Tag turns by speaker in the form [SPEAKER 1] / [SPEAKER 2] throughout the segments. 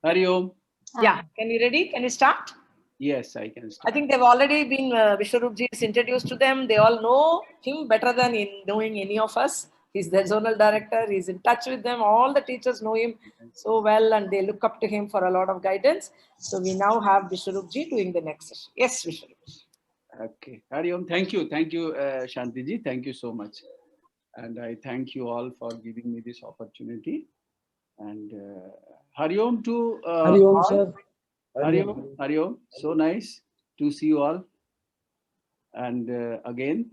[SPEAKER 1] Hari Om.
[SPEAKER 2] Yeah, can you ready? Can you start?
[SPEAKER 1] Yes, I can
[SPEAKER 2] I
[SPEAKER 1] start.
[SPEAKER 2] think they've already been, Vishwarupji is introduced to them. They all know him better than in knowing any of us. He's the zonal director. He's in touch with them. All the teachers know him so well and they look up to him for a lot of guidance. So we now have Vishwarupji doing the next session. Yes, Vishwarupji.
[SPEAKER 1] Okay. Hari Om. Thank you, Shanti ji. Thank you so much. And I thank you all for giving me this opportunity. And Hari Om to
[SPEAKER 3] Hari Om,
[SPEAKER 1] all.
[SPEAKER 3] sir.
[SPEAKER 1] Hari Om. Hari Om. So nice to see you all. And again,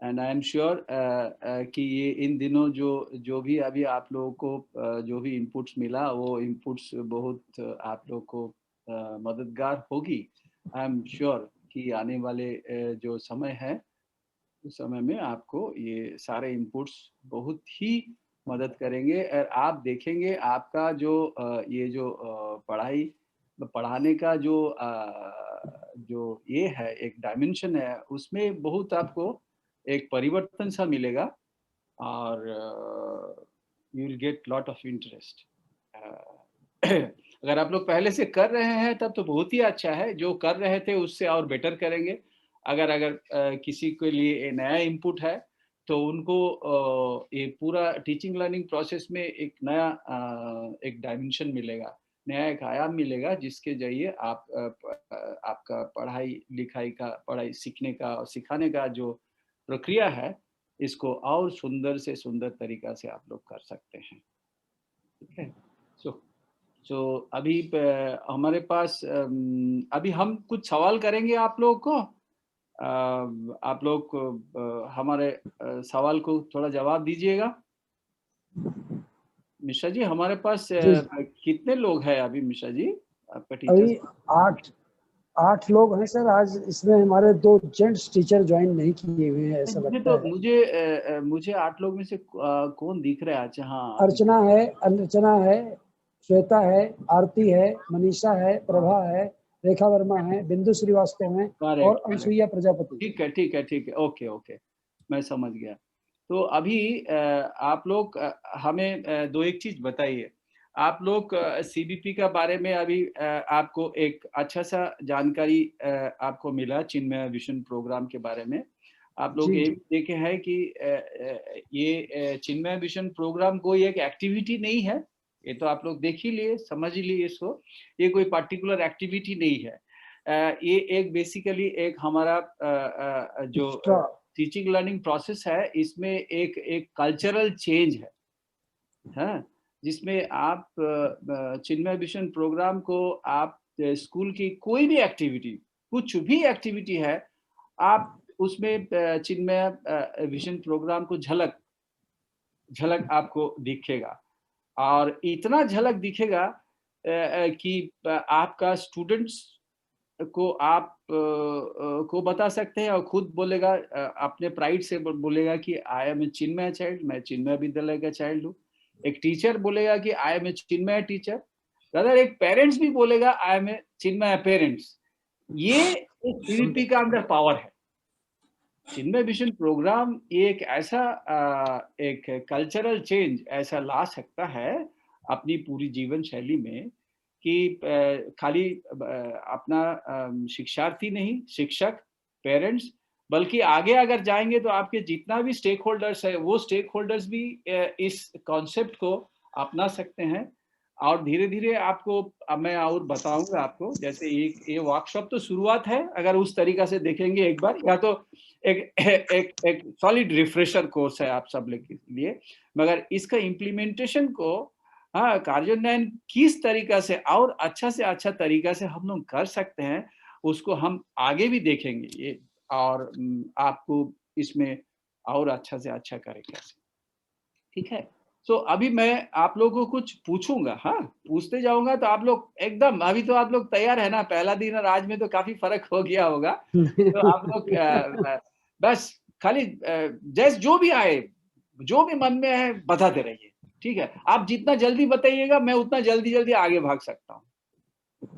[SPEAKER 1] and I am sure कि ये इन दिनों जो भी अभी आप लोगों को जो भी इनपुट्स मिला वो इनपुट्स बहुत आप लोगों को मददगार होगी. आई एम श्योर कि आने वाले जो समय है उस समय में आपको ये सारे इनपुट्स बहुत ही मदद करेंगे और आप देखेंगे आपका जो ये जो पढ़ाने का जो ये है एक डायमेंशन है उसमें बहुत आपको एक परिवर्तन सा मिलेगा और you will get lot of interest. अगर आप लोग पहले से कर रहे हैं तब तो बहुत ही अच्छा है. जो कर रहे थे उससे और बेटर करेंगे. अगर किसी के लिए नया इनपुट है तो उनको ये पूरा टीचिंग लर्निंग प्रोसेस में एक नया एक डायमेंशन मिलेगा, नया एक आयाम मिलेगा जिसके जरिए आपका पढ़ाई सीखने का और सिखाने का जो प्रक्रिया है इसको और सुंदर से सुंदर तरीका से आप लोग कर सकते हैं. ठीक है. सो अभी हमारे पास अभी हम कुछ सवाल करेंगे आप लोगों को. आप लोग हमारे सवाल को थोड़ा जवाब दीजिएगा. मिश्रा जी हमारे पास कितने लोग हैं अभी? मिश्रा जी आपका टीचर
[SPEAKER 3] अभी 8 लोग हैं सर. आज इसमें हमारे 2 जेंट्स टीचर ज्वाइन नहीं किए हुए हैं ऐसा लगता है.
[SPEAKER 1] मुझे 8 लोग में से कौन दिख रहा है? अच्छा हाँ,
[SPEAKER 3] अर्चना है, श्वेता है, आरती है, मनीषा है, प्रभा है, रेखा वर्मा है, बिंदु श्रीवास्तव है और अनसुईया प्रजापति.
[SPEAKER 1] ठीक है. ओके मैं समझ गया. तो अभी आप लोग हमें 2-1 चीज बताइए. आप लोग सीबीपी का बारे में अभी आपको एक अच्छा सा जानकारी आपको मिला चिन्मय विजन प्रोग्राम के बारे में. आप लोग ये देखे हैं कि ये चिन्मय विजन प्रोग्राम कोई एक एक्टिविटी नहीं है. ये तो आप लोग देख ही लिए, समझ ही लिए इसको. ये कोई पर्टिकुलर एक्टिविटी नहीं है. ये एक बेसिकली एक हमारा जो टीचिंग लर्निंग प्रोसेस है इसमें एक कल्चरल चेंज है. हाँ, जिसमें आप चिन्मय विजन प्रोग्राम को आप स्कूल की कोई भी एक्टिविटी, कुछ भी एक्टिविटी है, आप उसमें चिन्मय विजन प्रोग्राम को झलक आपको दिखेगा. और इतना झलक दिखेगा कि आपका स्टूडेंट्स को आप को बता सकते हैं और खुद बोलेगा, अपने प्राइड से बोलेगा कि आई एम ए चिन्मय चाइल्ड, मैं चिन्मय विद्यालय का चाइल्ड हूँ. एक टीचर बोलेगा कि आई एम ए चिन्मय टीचर. अगर एक पेरेंट्स भी बोलेगा I am a Chinmaya parents. ये सीबीपी का अंदर पावर है. चिन्मय विजन प्रोग्राम एक ऐसा एक कल्चरल चेंज ऐसा ला सकता है अपनी पूरी जीवन शैली में कि खाली अपना शिक्षार्थी नहीं, शिक्षक, पेरेंट्स, बल्कि आगे अगर जाएंगे तो आपके जितना भी स्टेक होल्डर्स है वो स्टेक होल्डर्स भी इस कॉन्सेप्ट को अपना सकते हैं. और धीरे धीरे आपको अब मैं और बताऊंगा आपको. जैसे ये वर्कशॉप तो शुरुआत है अगर उस तरीका से देखेंगे एक बार, या तो एक सॉलिड रिफ्रेशर कोर्स है आप सब के लिए, मगर इसका इम्प्लीमेंटेशन को कार्यान्वयन किस तरीका से और अच्छा से अच्छा तरीका से हम लोग कर सकते हैं उसको हम आगे भी देखेंगे ये, और आपको इसमें और अच्छा से अच्छा करेंगे. ठीक है. सो अभी मैं आप लोगों को कुछ पूछूंगा. हाँ, पूछते जाऊंगा तो आप लोग एकदम, अभी तो आप लोग तैयार है ना? पहला दिन और आज में तो काफी फर्क हो गया होगा. तो आप लोग बस खाली जैसे जो भी आए, जो भी मन में है बताते रहिए. ठीक है. आप जितना जल्दी बताइएगा मैं उतना जल्दी आगे भाग सकता हूँ.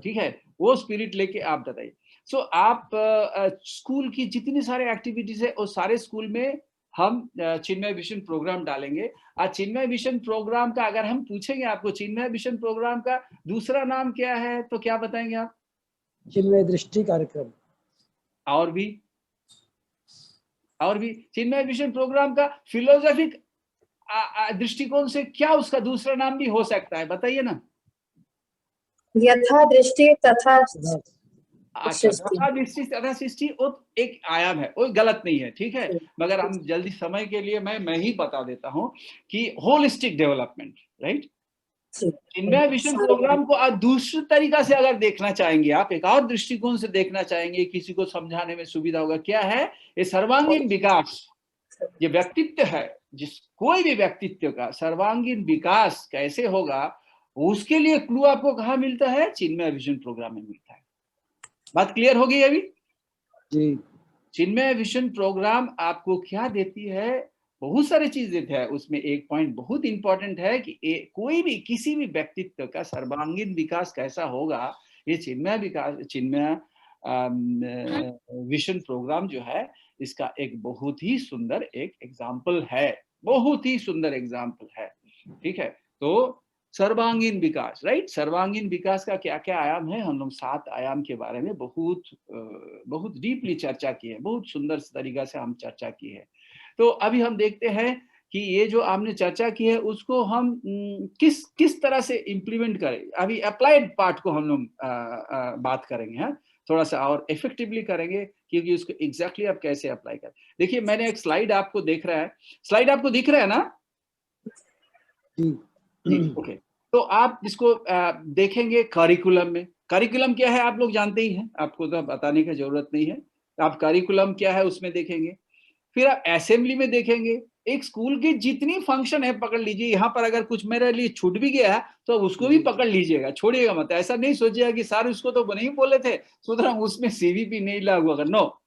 [SPEAKER 1] ठीक है. वो स्पिरिट लेके आप बताइए. सो आप स्कूल की जितनी सारे एक्टिविटीज है वो सारे स्कूल में हम चिन्मय विजन प्रोग्राम डालेंगे। आज चिन्मय विजन प्रोग्राम का अगर हम पूछेंगे आपको चिन्मय विजन प्रोग्राम का दूसरा नाम क्या है तो क्या बताएंगे आप?
[SPEAKER 3] चिन्मय दृष्टि कार्यक्रम।
[SPEAKER 1] और भी चिन्मय विजन प्रोग्राम का फिलोसॉफिक दृष्टिकोण से क्या उसका दूसरा नाम भी हो सकता है, बताइए ना।
[SPEAKER 4] यथा दृष्टि तथा
[SPEAKER 1] अच्छा, तथा दृष्टि तथा सृष्टि वो एक आयाम है, वो गलत नहीं है, ठीक है। मगर हम जल्दी समय के लिए मैं ही बता देता हूँ कि होलिस्टिक डेवलपमेंट, राइट। चिन्मय विजन प्रोग्राम को आज दूसरे तरीका से अगर देखना चाहेंगे आप, एक और दृष्टिकोण से देखना चाहेंगे, किसी को समझाने में सुविधा होगा, क्या है ये सर्वांगीण विकास। ये व्यक्तित्व है, जिस कोई भी व्यक्तित्व का सर्वांगीण विकास कैसे होगा, उसके लिए क्लू आपको कहाँ मिलता है? चिन्मय विजन प्रोग्राम में मिलता है। बात क्लियर हो गई अभी
[SPEAKER 3] जी।
[SPEAKER 1] चिन्मय विजन प्रोग्राम आपको क्या देती है? बहुत सारी चीज देता है। उसमें एक पॉइंट बहुत इंपॉर्टेंट है कि कोई भी किसी भी व्यक्तित्व का सर्वांगीण विकास कैसा होगा, ये चिन्मय विजन प्रोग्राम जो है इसका एक बहुत ही सुंदर एक एग्जाम्पल है, बहुत ही सुंदर एग्जाम्पल है, ठीक है। तो सर्वांगीण विकास, राइट। सर्वांगीण विकास का क्या क्या आयाम है, हम लोग 7 आयाम के बारे में बहुत डीपली चर्चा की है, बहुत सुंदर तरीका से हम चर्चा की है। तो अभी हम देखते हैं कि ये जो आपने चर्चा की है उसको हम किस तरह से इम्प्लीमेंट करें। अभी अप्लाइड पार्ट को हम लोग बात करेंगे, हाँ, थोड़ा सा और इफेक्टिवली करेंगे, क्योंकि उसको एग्जैक्टली आप कैसे अप्लाई करें। देखिए मैंने एक स्लाइड आपको दिख रहा है, स्लाइड आपको दिख रहा है ना? जी, ओके। तो आप इसको देखेंगे करिकुलम में। करिकुलम क्या है आप लोग जानते ही हैं, आपको तो बताने की जरूरत नहीं है। आप करिकुलम क्या है उसमें देखेंगे, फिर आप असेंबली में देखेंगे। एक स्कूल की जितनी फंक्शन है पकड़ लीजिए, यहाँ पर अगर कुछ मेरे लिए छूट भी गया है तो उसको भी पकड़ लीजिएगा, छोड़िएगा मत। ऐसा नहीं सोचिएगा कि सर उसको तो नहीं बोले थे सुतरां उसमें सीवीपी नहीं लागू होगा। नो,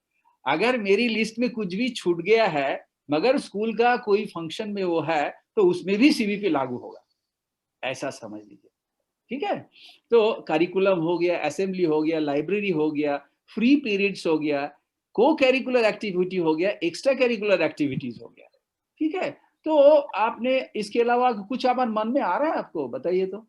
[SPEAKER 1] अगर मेरी लिस्ट में कुछ भी छूट गया है मगर स्कूल का कोई फंक्शन में वो है तो उसमें भी सीवीपी लागू होगा, ऐसा समझ लीजिए, ठीक है। तो करिकुलम हो गया, असेंबली हो गया, लाइब्रेरी हो गया, फ्री पीरियड्स हो गया, को करिकुलर एक्टिविटी हो गया, एक्स्ट्रा करिकुलर एक्टिविटीज हो गया, ठीक है। तो आपने इसके अलावा कुछ अपन मन में आ रहा है आपको, बताइए तो।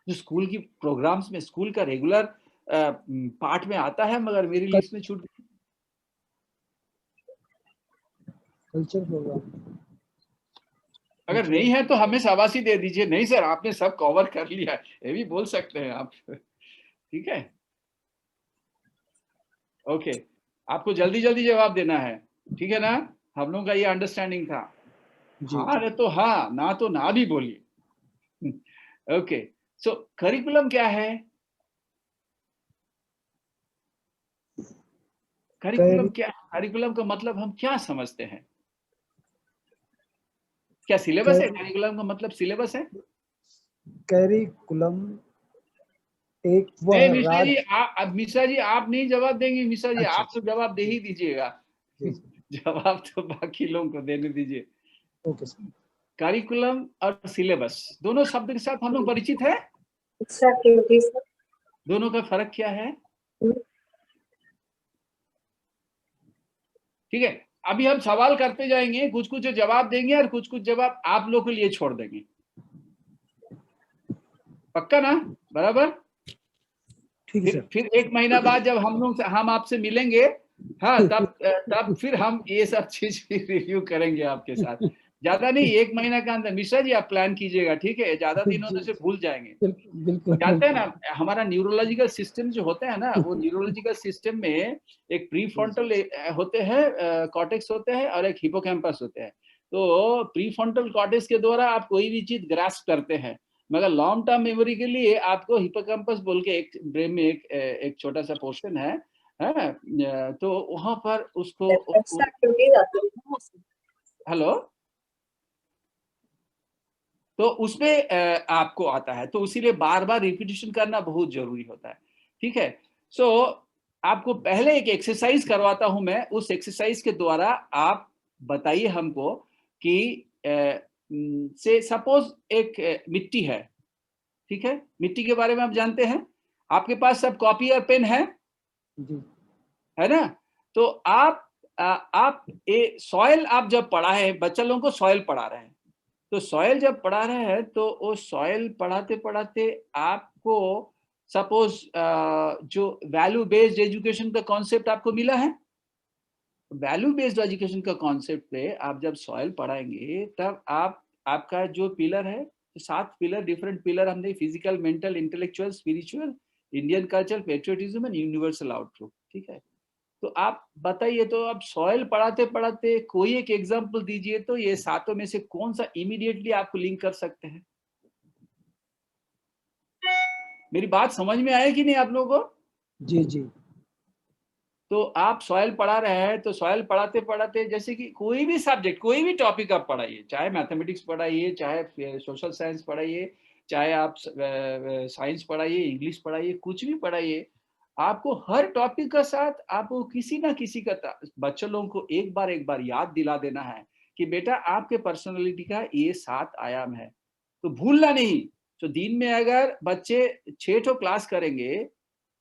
[SPEAKER 1] जो स्कूल की प्रोग्राम्स में स्कूल का रेगुलर पार्ट में आता है मगर मेरी लिस्ट में छूट गई।
[SPEAKER 3] कल्चर प्रोग्राम
[SPEAKER 1] अगर नहीं है तो हमें शाबाशी दे दीजिए, नहीं सर आपने सब कवर कर लिया, ये भी बोल सकते हैं आप, ठीक है। ओके, आपको जल्दी जल्दी जवाब देना है, ठीक है ना। हम लोगों का ये अंडरस्टैंडिंग था। हाँ रे तो हाँ, ना तो ना भी बोलिए। ओके, सो करिकुलम क्या है? करिकुलम क्या, करिकुलम का मतलब हम क्या समझते हैं? क्या सिलेबस है? करिकुलम का मतलब सिलेबस है?
[SPEAKER 3] करिकुलम एक वो
[SPEAKER 1] नहीं
[SPEAKER 3] है
[SPEAKER 1] मिश्रा जी, मिश्रा जी आप नहीं जवाब देंगे, मिश्रा जी आप तो जवाब दे ही दीजिएगा। जवाब तो बाकी लोगों को देने दीजिए।
[SPEAKER 3] Okay sir.
[SPEAKER 1] करिकुलम और सिलेबस दोनों शब्द के साथ हम लोग परिचित है। दोनों का फर्क क्या है? ठीक है, अभी हम सवाल करते जाएंगे, कुछ कुछ जवाब देंगे और कुछ कुछ जवाब आप लोग के लिए छोड़ देंगे, पक्का ना? बराबर। फिर 1 महीना बाद जब हम आपसे मिलेंगे, हाँ, तब फिर हम ये सब चीज रिव्यू करेंगे आपके साथ। ज्यादा नहीं, 1 महीना के अंदर। मिश्रा जी आप प्लान कीजिएगा, ठीक है, ज्यादा दिन होने से भूल जाएंगे।
[SPEAKER 3] बिल्कुल
[SPEAKER 1] जानते हैं ना, हमारा न्यूरोलॉजिकल सिस्टम जो होता है ना, वो न्यूरोलॉजिकल सिस्टम में एक प्रीफ्रंटल होते हैं, कॉर्टेक्स होते हैं और एक हिपोकैम्पस होते हैं। तो प्रीफ्रंटल कॉर्टेक्स के द्वारा आप कोई भी चीज ग्रास्प करते हैं, मगर लॉन्ग टर्म मेमोरी के लिए आपको हिपोकैम्पस बोल के एक ब्रेन में एक छोटा सा पोर्शन है, तो वहां पर उसको हेलो, तो उसमें आपको आता है, तो इसीलिए बार बार रिपीटिशन करना बहुत जरूरी होता है, ठीक है। सो आपको पहले एक एक्सरसाइज करवाता हूं मैं, उस एक्सरसाइज के द्वारा आप बताइए हमको कि से सपोज एक मिट्टी है, ठीक है। मिट्टी के बारे में आप जानते हैं, आपके पास सब कॉपी और पेन है ना? तो आप सॉइल आप जब पढ़ा है, बच्चा लोगों को सॉइल पढ़ा रहे हैं, तो सॉइल जब पढ़ा रहे हैं तो वो सॉइल पढ़ाते पढ़ाते आपको सपोज जो वैल्यू बेस्ड एजुकेशन का कॉन्सेप्ट आपको मिला है, वैल्यू बेस्ड एजुकेशन का कॉन्सेप्ट पे आप जब सॉइल पढ़ाएंगे तब आपका जो पिलर है, 7 पिलर, डिफरेंट पिलर हमने, physical, mental, intellectual, spiritual, Indian culture, patriotism and universal outlook, ठीक है। तो आप बताइए, तो आप सॉइल पढ़ाते पढ़ाते कोई एक एग्जांपल दीजिए, तो ये 7 में से कौन सा इमीडिएटली आपको लिंक कर सकते हैं? मेरी बात समझ में आया कि नहीं आप लोगों को?
[SPEAKER 3] जी जी।
[SPEAKER 1] तो आप सॉइल पढ़ा रहे हैं, तो सॉइल पढ़ाते पढ़ाते जैसे कि कोई भी सब्जेक्ट, कोई भी टॉपिक आप पढ़ाइए, चाहे मैथमेटिक्स पढ़ाइए, चाहे सोशल साइंस पढ़ाइए, चाहे आप साइंस पढ़ाइए, इंग्लिश पढ़ाइए, कुछ भी पढ़ाइए, आपको हर टॉपिक का साथ आपको किसी ना किसी का, बच्चों लोगों को एक बार याद दिला देना है कि बेटा आपके पर्सनैलिटी का ये 7 आयाम है, तो भूलना नहीं। तो दिन में अगर बच्चे 6 ठो क्लास करेंगे,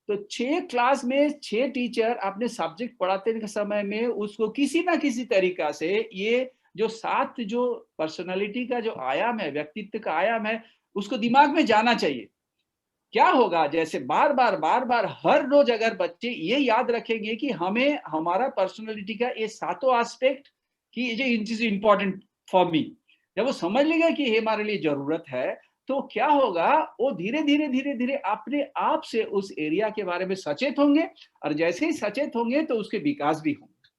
[SPEAKER 1] तो 6 क्लास में 6 टीचर अपने सब्जेक्ट पढ़ाते के समय में उसको किसी ना किसी तरीका से ये जो 7 जो पर्सनालिटी का जो आयाम है, व्यक्तित्व का आयाम है, उसको दिमाग में जाना चाहिए। क्या होगा, जैसे बार बार हर रोज अगर बच्चे ये याद रखेंगे कि हमें हमारा पर्सनालिटी का ये 7 एस्पेक्ट कि ये इज इम्पोर्टेंट फॉर मी, जब वो समझ लेगा कि ये हमारे लिए जरूरत है, तो क्या होगा, वो धीरे धीरे अपने आप से उस एरिया के बारे में सचेत होंगे, और जैसे ही सचेत होंगे तो उसके विकास भी होंगे।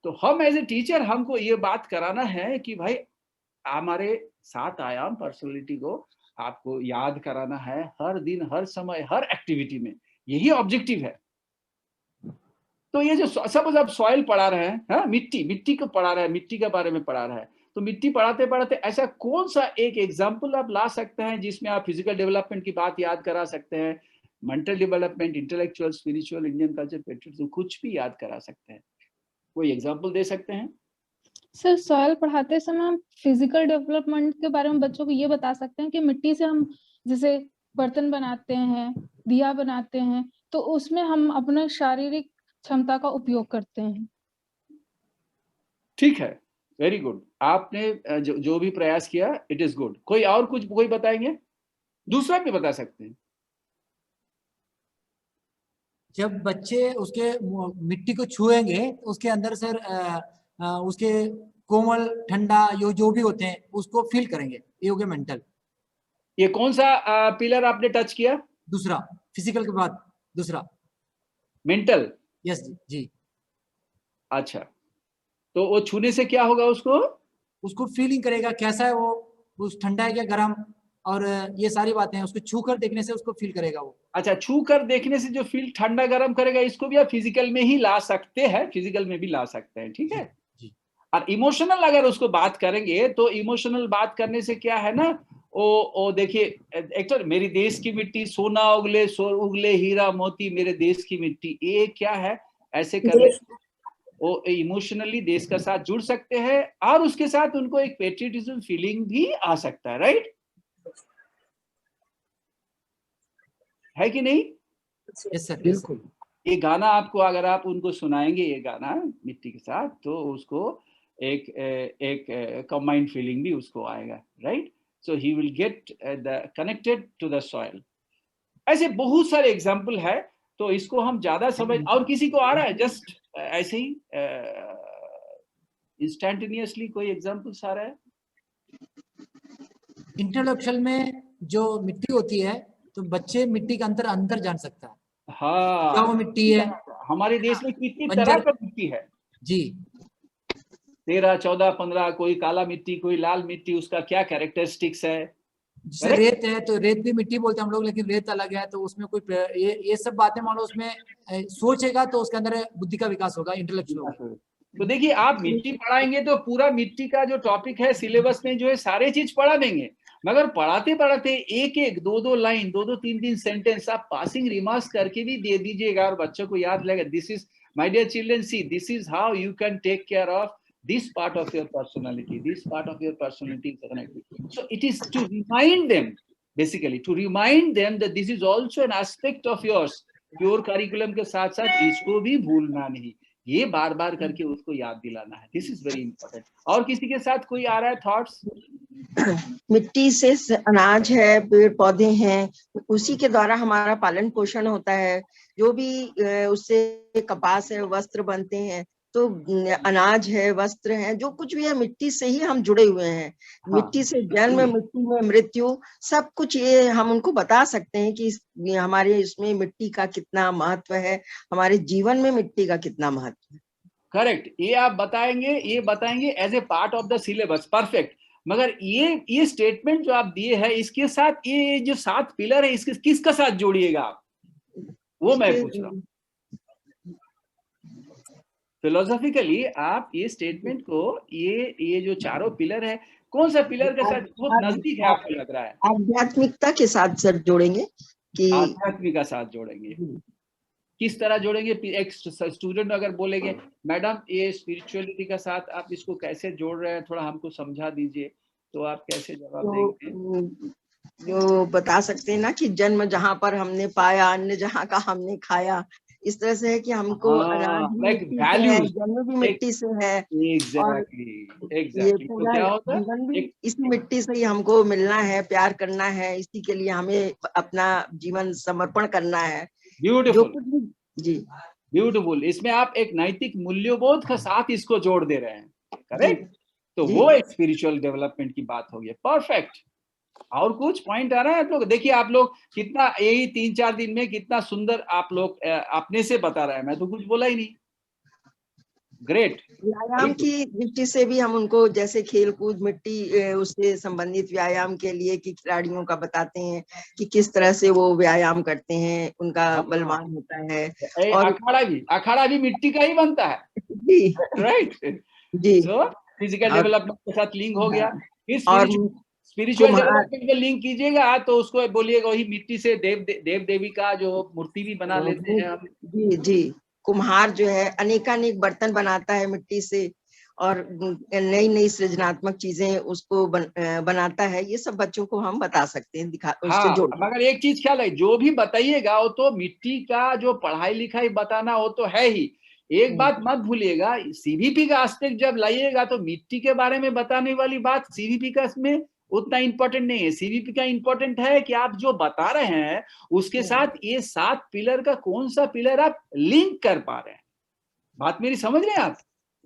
[SPEAKER 1] तो हम एज ए टीचर, हमको ये बात कराना है कि भाई हमारे 7 आयाम पर्सनालिटी को आपको याद कराना है, हर दिन, हर समय, हर एक्टिविटी में, यही ऑब्जेक्टिव है। तो ये जो सब आप सॉइल पढ़ा रहे हैं, हाँ, मिट्टी को पढ़ा रहे हैं, मिट्टी के बारे में पढ़ा रहे हैं, तो मिट्टी पढ़ाते पढ़ाते ऐसा कौन सा एक एग्जाम्पल आप ला सकते हैं जिसमें आप फिजिकल डेवलपमेंट की बात याद करा सकते हैं, mental development, intellectual, spiritual, Indian culture, patriotism, कुछ भी याद करा सकते हैं? कोई एग्जाम्पल दे सकते हैं?
[SPEAKER 4] सर, सॉइल पढ़ाते समय हम फिजिकल डेवलपमेंट के बारे में बच्चों को ये बता सकते हैं कि मिट्टी से हम जैसे बर्तन बनाते हैं, दिया बनाते हैं, तो उसमें हम अपने शारीरिक क्षमता का उपयोग करते हैं।
[SPEAKER 1] ठीक है, वेरी गुड। आपने जो भी प्रयास किया, इट इज गुड। कोई और कुछ कोई बताएंगे? दूसरा भी बता सकते हैं।
[SPEAKER 5] जब बच्चे उसके मिट्टी को छुएंगे तो उसके अंदर सर उसके कोमल, ठंडा, जो भी होते हैं उसको फील करेंगे, ये हो गया मेंटल।
[SPEAKER 1] ये कौन सा पिलर आपने टच किया?
[SPEAKER 5] दूसरा, फिजिकल के बाद दूसरा
[SPEAKER 1] मेंटल।
[SPEAKER 5] यस जी।
[SPEAKER 1] अच्छा, तो वो छूने से क्या होगा? उसको
[SPEAKER 5] फीलिंग करेगा कैसा है वो, उस ठंडा है क्या गर्म, और ये सारी बातें हैं, उसको छू कर देखने से उसको फील करेगा वो।
[SPEAKER 1] अच्छा, छू कर देखने से जो फील ठंडा गर्म करेगा, इसको भी आप फिजिकल में ही ला सकते हैं, फिजिकल में भी ला सकते हैं, ठीक है
[SPEAKER 5] जी।
[SPEAKER 1] और इमोशनल अगर उसको बात करेंगे, तो इमोशनल बात करने से क्या है ना, ओ देखिए, एक तो मेरी देश की मिट्टी, सोना उगले उगले हीरा मोती मेरे देश की मिट्टी, ये क्या है, ऐसे करने वो इमोशनली देश का साथ जुड़ सकते हैं, और उसके साथ उनको एक पेट्रियटिज्म फीलिंग भी आ सकता है, राइट? है कि नहीं?
[SPEAKER 5] यस सर,
[SPEAKER 3] बिल्कुल।
[SPEAKER 1] ये गाना आपको अगर आप उनको सुनाएंगे, ये गाना मिट्टी के साथ, तो उसको एक कंबाइंड फीलिंग भी उसको आएगा, right? So he will get the connected to the soil. ऐसे बहुत सारे एग्जाम्पल है, तो इसको हम ज्यादा समझ, और किसी को आ रहा है जस्ट ऐसे ही इंस्टेंटेनियसली कोई एग्जाम्पल्स आ रहा है?
[SPEAKER 5] इंटेलेक्चुअल में जो मिट्टी होती है, तो बच्चे मिट्टी के अंदर जान सकता है,
[SPEAKER 1] हाँ,
[SPEAKER 5] क्या वो मिट्टी है।
[SPEAKER 1] हमारे देश में कितनी
[SPEAKER 5] बंजर
[SPEAKER 1] तरह का मिट्टी है
[SPEAKER 5] जी,
[SPEAKER 1] 13, 14, 15, कोई काला मिट्टी, कोई लाल मिट्टी, उसका क्या कैरेक्टरिस्टिक्स है?
[SPEAKER 5] जैसे रेत है तो रेत भी मिट्टी बोलते हैं हम लोग, लेकिन रेत अलग है, तो उसमें कोई ये सब बातें मान लो उसमें सोचेगा तो उसके अंदर बुद्धि का विकास होगा, इंटेलेक्चुअल होगा।
[SPEAKER 1] तो देखिए, आप मिट्टी पढ़ाएंगे तो पूरा मिट्टी का जो टॉपिक है सिलेबस में जो है सारे चीज पढ़ा देंगे, मगर पढ़ाते पढ़ाते एक दो लाइन, दो तीन सेंटेंस आप पासिंग रिमार्क्स करके भी दे दीजिएगा, और बच्चों को याद लगेगा, this is my dear children, see this is how you can take care of this part of your personality, this part of your personality is connected. So it is to remind them, basically to remind them that this is also an aspect of yours. Pure curriculum के साथ साथ इसको भी भूलना नहीं, ये बार बार करके उसको याद दिलाना है। This is very important. और किसी के साथ कोई आ रहा है थॉट्स?
[SPEAKER 6] मिट्टी से अनाज है, पेड़ पौधे हैं, उसी के द्वारा हमारा पालन पोषण होता है। जो भी उससे कपास है, वस्त्र बनते हैं, तो अनाज है, वस्त्र है, जो कुछ भी है मिट्टी से ही हम जुड़े हुए हैं। मिट्टी से जन्म, मिट्टी में मृत्यु, सब कुछ ये हम उनको बता सकते हैं कि हमारे इसमें मिट्टी का कितना महत्व है, हमारे जीवन में मिट्टी का कितना महत्व है।
[SPEAKER 1] करेक्ट, ये आप बताएंगे as a part of the syllabus. Perfect. मगर ये स्टेटमेंट जो आप दिए हैं, इसके साथ ये जो 7 पिलर है, इसके किसका साथ जोड़िएगा आप, वो मैं पूछ रहा हूँ। फिलोसॉफिकली आप ये स्टेटमेंट को, ये जो चारों पिलर है, कौन सा पिलर के साथ बहुत नजदीक है आपको लग रहा है?
[SPEAKER 6] आध्यात्मिकता के साथ सर जोड़ेंगे कि
[SPEAKER 1] आध्यात्मिक का साथ जोड़ेंगे। किस तरह जोड़ेंगे? एक स्टूडेंट अगर बोलेंगे मैडम ये स्पिरिचुअलिटी का साथ आप इसको कैसे जोड़ रहे हैं, थोड़ा हमको समझा दीजिए, तो आप कैसे जवाब देंगे?
[SPEAKER 6] जो बता सकते हैं ना कि जन्म जहाँ पर हमने पाया, अन्न जहाँ का हमने खाया, इस तरह से है कि हमको अनाज भी मिट्टी से है, जन्म भी मिट्टी से है।
[SPEAKER 1] एग्जैक्टली।
[SPEAKER 6] ये
[SPEAKER 1] तो
[SPEAKER 6] पूरा
[SPEAKER 1] क्या होता
[SPEAKER 6] जीवन भी
[SPEAKER 1] है?
[SPEAKER 6] इसी मिट्टी से ही हमको मिलना है, प्यार करना है, इसी के लिए हमें अपना जीवन समर्पण करना है।
[SPEAKER 1] ब्यूटीफुल
[SPEAKER 6] जी,
[SPEAKER 1] ब्यूटीफुल। इसमें आप एक नैतिक मूल्यबोध के साथ इसको जोड़ दे रहे हैं। करेक्ट। तो
[SPEAKER 6] जी।
[SPEAKER 1] वो एक स्पिरिचुअल डेवलपमेंट की बात हो गई। परफेक्ट। और कुछ पॉइंट आ रहा है आप लोग? देखिए आप लोग कितना, यही 3-4 दिन में कितना सुंदर आप लोग अपने से बता रहे हैं, मैं तो कुछ बोला ही नहीं। ग्रेट।
[SPEAKER 6] व्यायाम की दृष्टि से भी हम उनको, जैसे खेल कूद, मिट्टी उससे संबंधित व्यायाम के लिए कि खिलाड़ियों का बताते हैं कि किस तरह से वो व्यायाम करते हैं, उनका बलवान होता है। और
[SPEAKER 1] अखाड़ा भी मिट्टी का ही बनता है।
[SPEAKER 6] जी,
[SPEAKER 1] राइट
[SPEAKER 6] जी।
[SPEAKER 1] सो फिजिकल डेवलपमेंट के साथ लिंक हो गया।
[SPEAKER 6] और
[SPEAKER 1] स्पिरिचुअल डेवलपमेंट में लिंक कीजिएगा तो उसको बोलिएगा वही मिट्टी से देव देवी का जो मूर्ति भी बना लेते हैं हम।
[SPEAKER 6] जी, जी। कुम्हार जो है अनेकानेक बर्तन बनाता है मिट्टी से, और नई नई सृजनात्मक चीजें उसको बनाता है। ये सब बच्चों को हम बता सकते हैं, उससे जोड़।
[SPEAKER 1] मगर एक चीज ख्याल है, जो भी बताइएगा वो तो मिट्टी का जो पढ़ाई लिखाई बताना वो तो है ही। एक बात मत भूलिएगा, सीवीपी का एस्पेक्ट जब लाइएगा तो मिट्टी के बारे में बताने वाली बात सीवीपी का इसमें उतना इंपॉर्टेंट नहीं है। सीवीपी का इंपॉर्टेंट है कि आप जो बता रहे हैं उसके साथ ये 7 पिलर का कौन सा पिलर आप लिंक कर पा रहे हैं। बात मेरी समझ रहे हैं आप?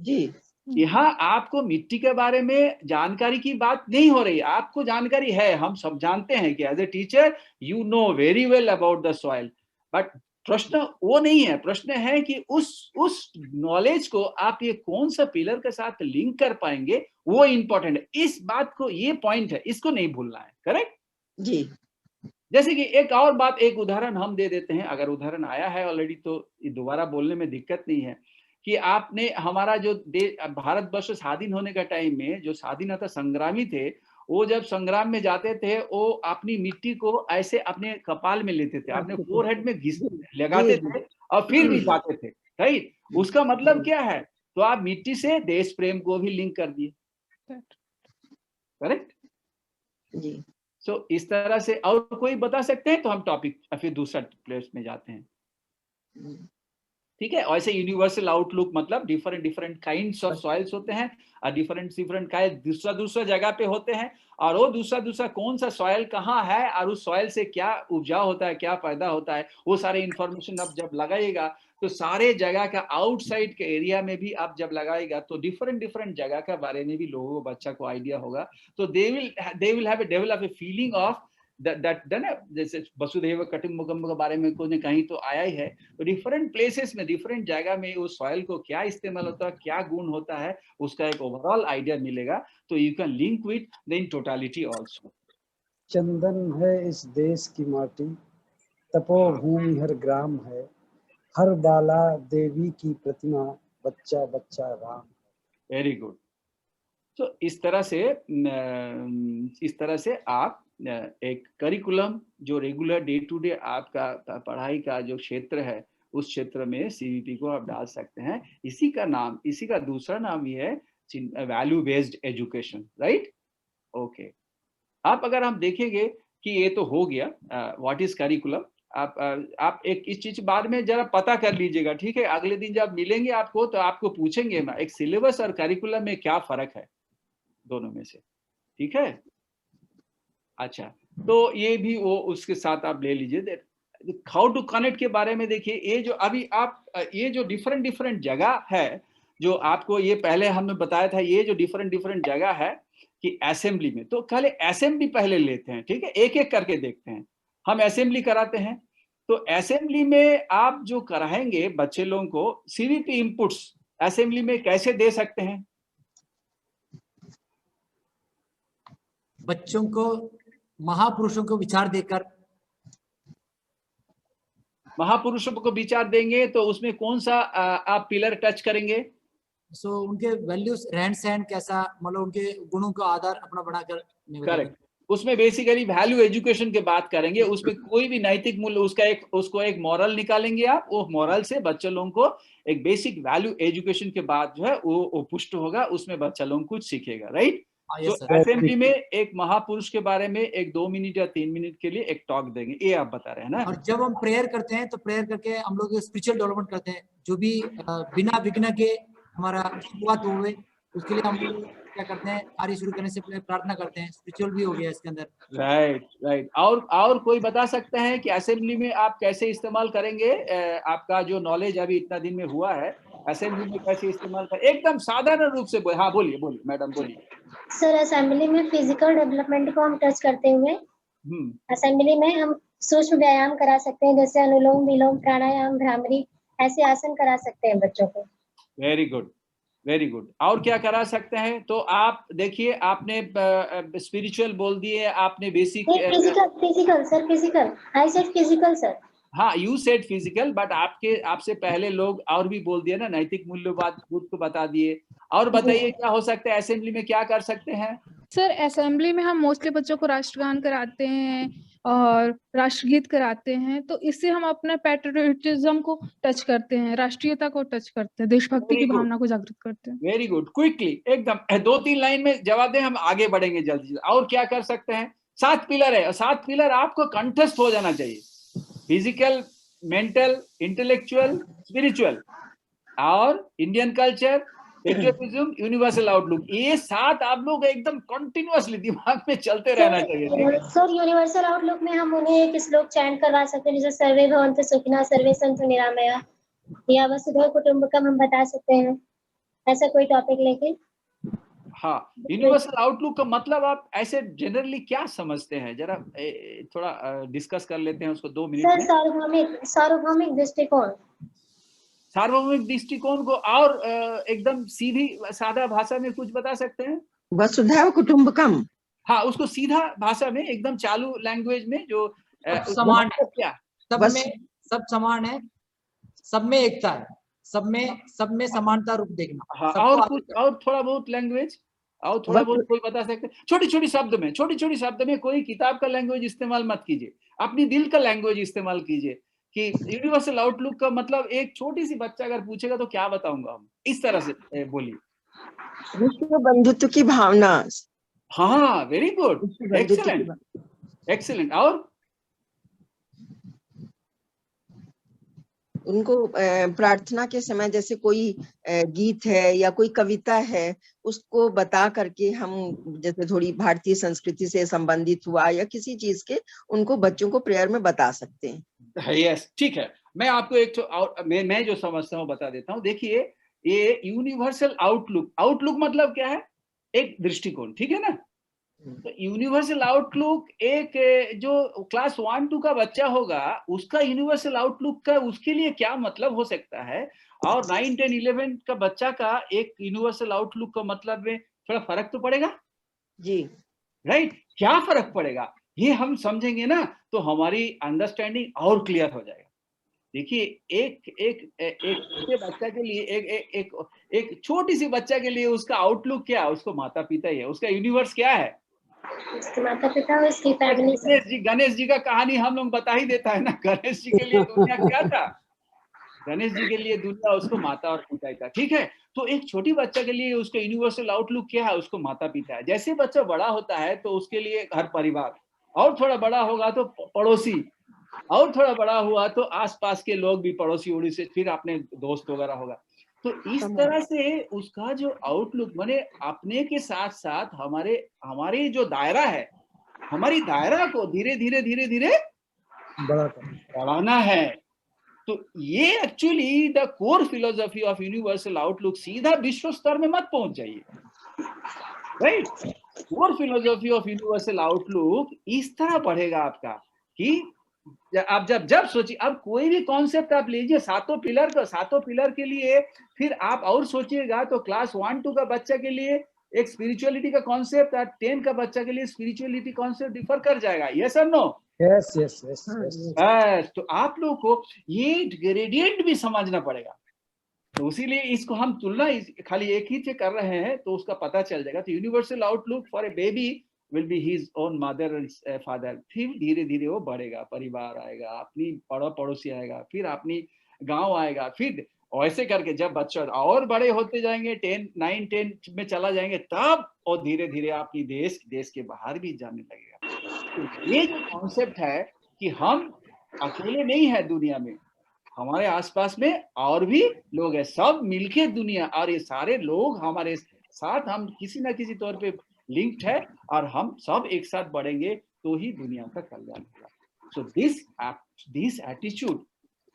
[SPEAKER 6] जी।
[SPEAKER 1] यहाँ आपको मिट्टी के बारे में जानकारी की बात नहीं हो रही, आपको जानकारी है, हम सब जानते हैं कि as a teacher you know very well about the soil. But प्रश्न वो नहीं है, प्रश्न है कि उस नॉलेज को आप ये कौन सा पिलर के साथ लिंक कर पाएंगे, वो इंपॉर्टेंट है। इस बात को, ये पॉइंट है, इसको नहीं भूलना है। करेक्ट जी। जैसे कि एक और बात, एक उदाहरण हम दे देते हैं, अगर उदाहरण आया है ऑलरेडी तो दोबारा बोलने में दिक्कत नहीं है। कि आपने हमारा जो भारतवर्ष स्वाधीन होने का टाइम में जो स्वाधीनता संग्रामी थे, वो जब संग्राम में जाते थे वो अपनी मिट्टी को ऐसे अपने कपाल में लेते थे, अपने फोरहेड में लगाते थे और फिर भी जाते थे। राइट। उसका मतलब क्या है? तो आप मिट्टी से देश प्रेम को भी लिंक कर दिए। करेक्ट जी। सो इस तरह से और कोई बता सकते हैं तो हम टॉपिक फिर दूसरा प्लेस में जाते हैं। ठीक है। ऐसे यूनिवर्सल आउटलुक मतलब डिफरेंट काइंड्स ऑफ सॉइल्स होते हैं और डिफरेंट काइंड दूसरा जगह पे होते हैं, और वो दूसरा कौन सा सॉइल कहाँ है और उस सॉइल से क्या उपजाऊ होता है, क्या पैदा होता है, वो सारे इंफॉर्मेशन आप जब लगाइएगा तो सारे जगह का आउटसाइड के एरिया में भी आप जब लगाएगा तो डिफरेंट जगह के बारे में भी लोगों को, बच्चा को आइडिया होगा। तो they will have develop a feeling of that जैसे वसुधैव कुटुंबकम के बारे में कोई ने कहीं तो आया ही है। तो डिफरेंट प्लेसेस में, डिफरेंट जगह में उस सॉइल को क्या इस्तेमाल होता है, क्या गुण होता है, उसका एक ओवरऑल आइडिया मिलेगा। तो you can link with the in totality also.
[SPEAKER 3] चंदन है इस देश की माटी, तपोभूमि हर ग्राम है, हर बाला देवी की प्रतिमा, बच्चा बच्चा राम।
[SPEAKER 1] Very good. तो इस तरह से आप एक करिकुलम जो रेगुलर डे टू डे आपका पढ़ाई का जो क्षेत्र है उस क्षेत्र में सीवीपी को आप डाल सकते हैं। इसी का दूसरा नाम ये है value based education. Right. Okay. आप अगर हम देखेंगे कि ये तो हो गया व्हाट इज करिकुलम, आप एक इस चीज बाद में जरा पता कर लीजिएगा, ठीक है? अगले दिन जब मिलेंगे आपको तो आपको पूछेंगे मैं एक सिलेबस और करिकुलम में क्या फर्क है दोनों में से, ठीक है? अच्छा, तो ये भी वो उसके साथ आप ले लीजिए। हाउ टू कनेक्ट के बारे में देखिए, ये जो अभी आप ये जो डिफरेंट डिफरेंट जगह है, जो आपको ये पहले हमने बताया था, ये जो डिफरेंट डिफरेंट जगह है कि असेंबली में, तो पहले असेंबली पहले लेते हैं, ठीक है? एक एक करके देखते हैं। हम असेंबली कराते हैं, तो असेंबली में आप जो कराएंगे बच्चे लोगों को सीवीपी इनपुट्स असेंबली में कैसे दे सकते हैं?
[SPEAKER 5] बच्चों को महापुरुषों को विचार देकर,
[SPEAKER 1] महापुरुषों को विचार देंगे तो उसमें कौन सा आप पिलर टच करेंगे?
[SPEAKER 5] सो उनके वैल्यूज, रहन सहन कैसा, मतलब उनके गुणों का आधार अपना बनाकर।
[SPEAKER 1] करेक्ट, उसमें बेसिकली वैल्यू एजुकेशन की बात करेंगे। उसमें कोई भी नैतिक मूल्य, उसको एक मॉरल निकालेंगे आप, वो मॉरल से बच्चे लोगों को एक बेसिक वैल्यू एजुकेशन के बाद जो है वो पुष्ट होगा, उसमें बच्चा लोग कुछ सीखेगा, राइट? तो असेंबली में एक महापुरुष के बारे में एक 2 मिनट या 3 मिनट के लिए एक टॉक देंगे, ये आप बता रहे हैं ना?
[SPEAKER 5] और जब हम प्रेयर करते हैं तो प्रेयर करके हम लोग स्पिरिचुअल डेवलपमेंट करते हैं, जो भी बिना विघ्न के हमारा शुरुआत हुए उसके लिए हम लोग क्या करते हैं, कार्य शुरू करने से पहले प्रार्थना करते हैं। स्पिरिचुअल भी हो गया इसके अंदर।
[SPEAKER 1] राइट। और कोई बता सकते हैं कि असेंबली में आप कैसे इस्तेमाल करेंगे आपका जो नॉलेज अभी इतना दिन में हुआ है, असेंबली में कैसे इस्तेमाल कर, एकदम साधारण रूप से हाँ बोलिए मैडम बोलिए।
[SPEAKER 7] सर असेंबली में फिजिकल डेवलपमेंट को हम टच करते हुए असेंबली में हम सूक्ष्म व्यायाम करा सकते हैं, जैसे अनुलोम विलोम प्राणायाम भ्रामरी, ऐसे आसन करा सकते हैं बच्चों को। Very
[SPEAKER 1] good. और क्या करा सकते हैं? तो आप देखिए, आपने स्पिरिचुअल बोल दिए, आपने basic
[SPEAKER 7] physical sir, physical I said physical sir.
[SPEAKER 1] हाँ, यू सेड फिजिकल, बट आपसे पहले लोग और भी बोल दिए ना, नैतिक मूल्यवाद खुद को बता दिए। और बताइए क्या हो सकता है असेंबली में, क्या कर सकते हैं?
[SPEAKER 4] सर असेंबली में हम मोस्टली बच्चों को राष्ट्रगान कराते हैं और राष्ट्रगीत कराते हैं, तो इससे हम अपने पैट्रियोटिज्म को टच करते हैं, राष्ट्रीयता को टच करते हैं, देशभक्ति की भावना को जागृत करते हैं।
[SPEAKER 1] वेरी गुड, क्विकली एकदम 2-3 लाइन में जवाब दें, हम आगे बढ़ेंगे जल्दी। और क्या कर सकते हैं? 7 पिलर है, और 7 पिलर आपको कंठस्थ हो जाना चाहिए, फिजिकल, मेंटल, इंटेलेक्चुअल, स्पिरिचुअल और Indian culture, patriotism, universal outlook. ये 7 आप लोग एकदम कंटिन्यूअसली दिमाग में चलते रहना चाहिए।
[SPEAKER 7] सर यूनिवर्सल आउटलुक में हम उन्हें एक श्लोक चैंट करवा सकते हैं, जैसे सर्वे भवन्तु सुखिनः सर्वे सन्तु निरामया, या वसुधैव कुटुम्बकम हम बता सकते हैं, ऐसा कोई टॉपिक लेके।
[SPEAKER 1] हाँ, यूनिवर्सल आउटलुक का मतलब आप ऐसे जनरली क्या समझते हैं? जरा थोड़ा डिस्कस कर लेते हैं उसको 2 मिनट में।
[SPEAKER 7] सर सार्वभौमिक दृष्टिकोण,
[SPEAKER 1] सार्वभौमिक दृष्टिकोण को और एकदम सीधी सादा भाषा में कुछ बता सकते हैं?
[SPEAKER 6] वसुधैव कुटुम्बकम।
[SPEAKER 1] हाँ, उसको सीधा भाषा में एकदम चालू लैंग्वेज में, जो
[SPEAKER 5] समान है,
[SPEAKER 1] क्या
[SPEAKER 5] सब समान है, सब में एकता है, सब में समानता रूप देखना।
[SPEAKER 1] हाँ, और थोड़ा बहुत लैंग्वेज, और थोड़ा बहुत कोई बता सकते हैं? छोटी छोटी शब्द में कोई किताब का लैंग्वेज इस्तेमाल मत कीजिए, अपनी दिल का लैंग्वेज इस्तेमाल कीजिए। कि यूनिवर्सल आउटलुक का मतलब एक छोटी सी बच्चा अगर पूछेगा तो क्या बताऊंगा हम, इस तरह से बोलिए।
[SPEAKER 6] विश्व बंधुत्व की भावना।
[SPEAKER 1] हाँ, वेरी गुड, एक्सीलेंट। और
[SPEAKER 6] उनको प्रार्थना के समय जैसे कोई गीत है या कोई कविता है, उसको बता करके हम, जैसे थोड़ी भारतीय संस्कृति से संबंधित हुआ या किसी चीज के, उनको बच्चों को प्रेयर में बता सकते हैं।
[SPEAKER 1] यस, ठीक है। मैं आपको एक तो और मैं जो समझता हूँ बता देता हूँ। देखिए, ये यूनिवर्सल आउटलुक मतलब क्या है? एक दृष्टिकोण, ठीक है ना? तो यूनिवर्सल आउटलुक एक जो क्लास 1-2 का बच्चा होगा, उसका यूनिवर्सल आउटलुक का उसके लिए क्या मतलब हो सकता है, और 9, 10, 11 का बच्चा का एक यूनिवर्सल आउटलुक का मतलब में थोड़ा फर्क तो पड़ेगा
[SPEAKER 6] जी,
[SPEAKER 1] राइट? क्या फर्क पड़ेगा ये हम समझेंगे ना, तो हमारी अंडरस्टैंडिंग और क्लियर हो जाएगा। देखिए, एक छोटे बच्चा के लिए, एक छोटी सी बच्चा के लिए उसका आउटलुक क्या है? उसको माता पिता ही है, उसका यूनिवर्स क्या है?
[SPEAKER 7] उसके माता पिता, उसकी फैमिली।
[SPEAKER 1] गणेश जी का कहानी हम लोग बता ही देता है ना। गणेश जी के लिए दुनिया क्या था? गणेश जी के लिए दुनिया उसको माता और पिता ही था, ठीक है? तो एक छोटी बच्चा के लिए उसका यूनिवर्सल आउटलुक क्या है? उसको माता पिता है। जैसे बच्चा बड़ा होता है तो उसके लिए घर परिवार, और थोड़ा बड़ा होगा तो पड़ोसी, और थोड़ा बड़ा हुआ तो आसपास के लोग भी, पड़ोसी उड़ोसी, फिर अपने दोस्त वगैरह होगा। तो इस तरह से उसका जो आउटलुक माने अपने के साथ साथ हमारे जो दायरा है, हमारी दायरा को धीरे धीरे बढ़ाना है। तो ये actually the core philosophy of universal outlook. सीधा विश्व स्तर में मत पहुंच जाइए, right? Core philosophy of universal outlook इस तरह बढ़ेगा आपका कि आप जब सोचिए, अब कोई भी कॉन्सेप्ट आप लीजिए, सातों पिलर के लिए फिर आप और सोचिएगा तो क्लास 1-2 का बच्चा के लिए एक स्पिरिचुअलिटी का कॉन्सेप्ट और 10 का बच्चा के लिए स्पिरिचुअलिटी कॉन्सेप्ट डिफर कर जाएगा। यस और नो? यस। तो आप लोगों को ये ग्रेडियंट भी समझना पड़ेगा। तो इसीलिए इसको हम तुलना खाली एक ही से कर रहे हैं तो उसका पता चल जाएगा। तो universal outlook for a baby will be his own mother and father. फिर धीरे धीरे वो बढ़ेगा, परिवार आएगा, अपनी पड़ोसी आएगा, फिर अपनी गांव आएगा, फिर ऐसे करके जब बच्चे और बड़े होते जाएंगे, 9-10 में चला जाएंगे, तब और धीरे धीरे अपनी देश के बाहर भी जाने लगेगा। तो ये जो कॉन्सेप्ट है कि हम अकेले नहीं है दुनिया में, हमारे आसपास में और भी लोग हैं, सब मिलके दुनिया, और ये सारे लोग हमारे साथ, हम किसी ना किसी तौर पे लिंक्ड है, और हम सब एक साथ बढ़ेंगे तो ही दुनिया का कल्याण होगा। सो दिस एटीट्यूड,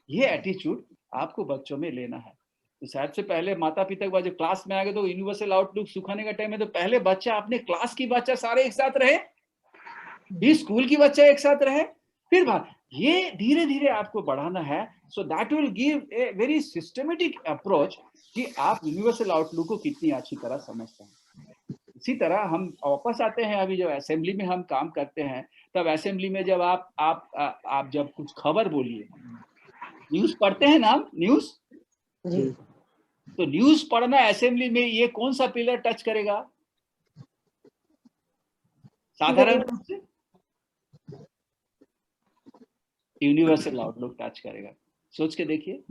[SPEAKER 1] ये एटीट्यूड आपको बच्चों में लेना है। तो शायद से पहले माता पिता के बाद जब क्लास में आ गए तो यूनिवर्सल आउटलुक सिखाने का टाइम है, तो पहले बच्चा अपने क्लास की बच्चा सारे एक साथ रहे, भी स्कूल की बच्चा एक साथ रहे, फिर बात ये धीरे धीरे आपको बढ़ाना है। So that will give a very systematic approach कि आप यूनिवर्सल आउटलुक को कितनी अच्छी तरह समझते हैं। इसी तरह हम वापस आते हैं, अभी जब असेंबली में हम काम करते हैं, तब असेंबली में जब आप जब कुछ खबर बोलिए, न्यूज पढ़ते हैं ना, न्यूज, तो न्यूज पढ़ना असेंबली में ये कौन सा पिलर टच करेगा साधारण रूप से? यूनिवर्सल आउटलुक टच करेगा। सोच के देखिए,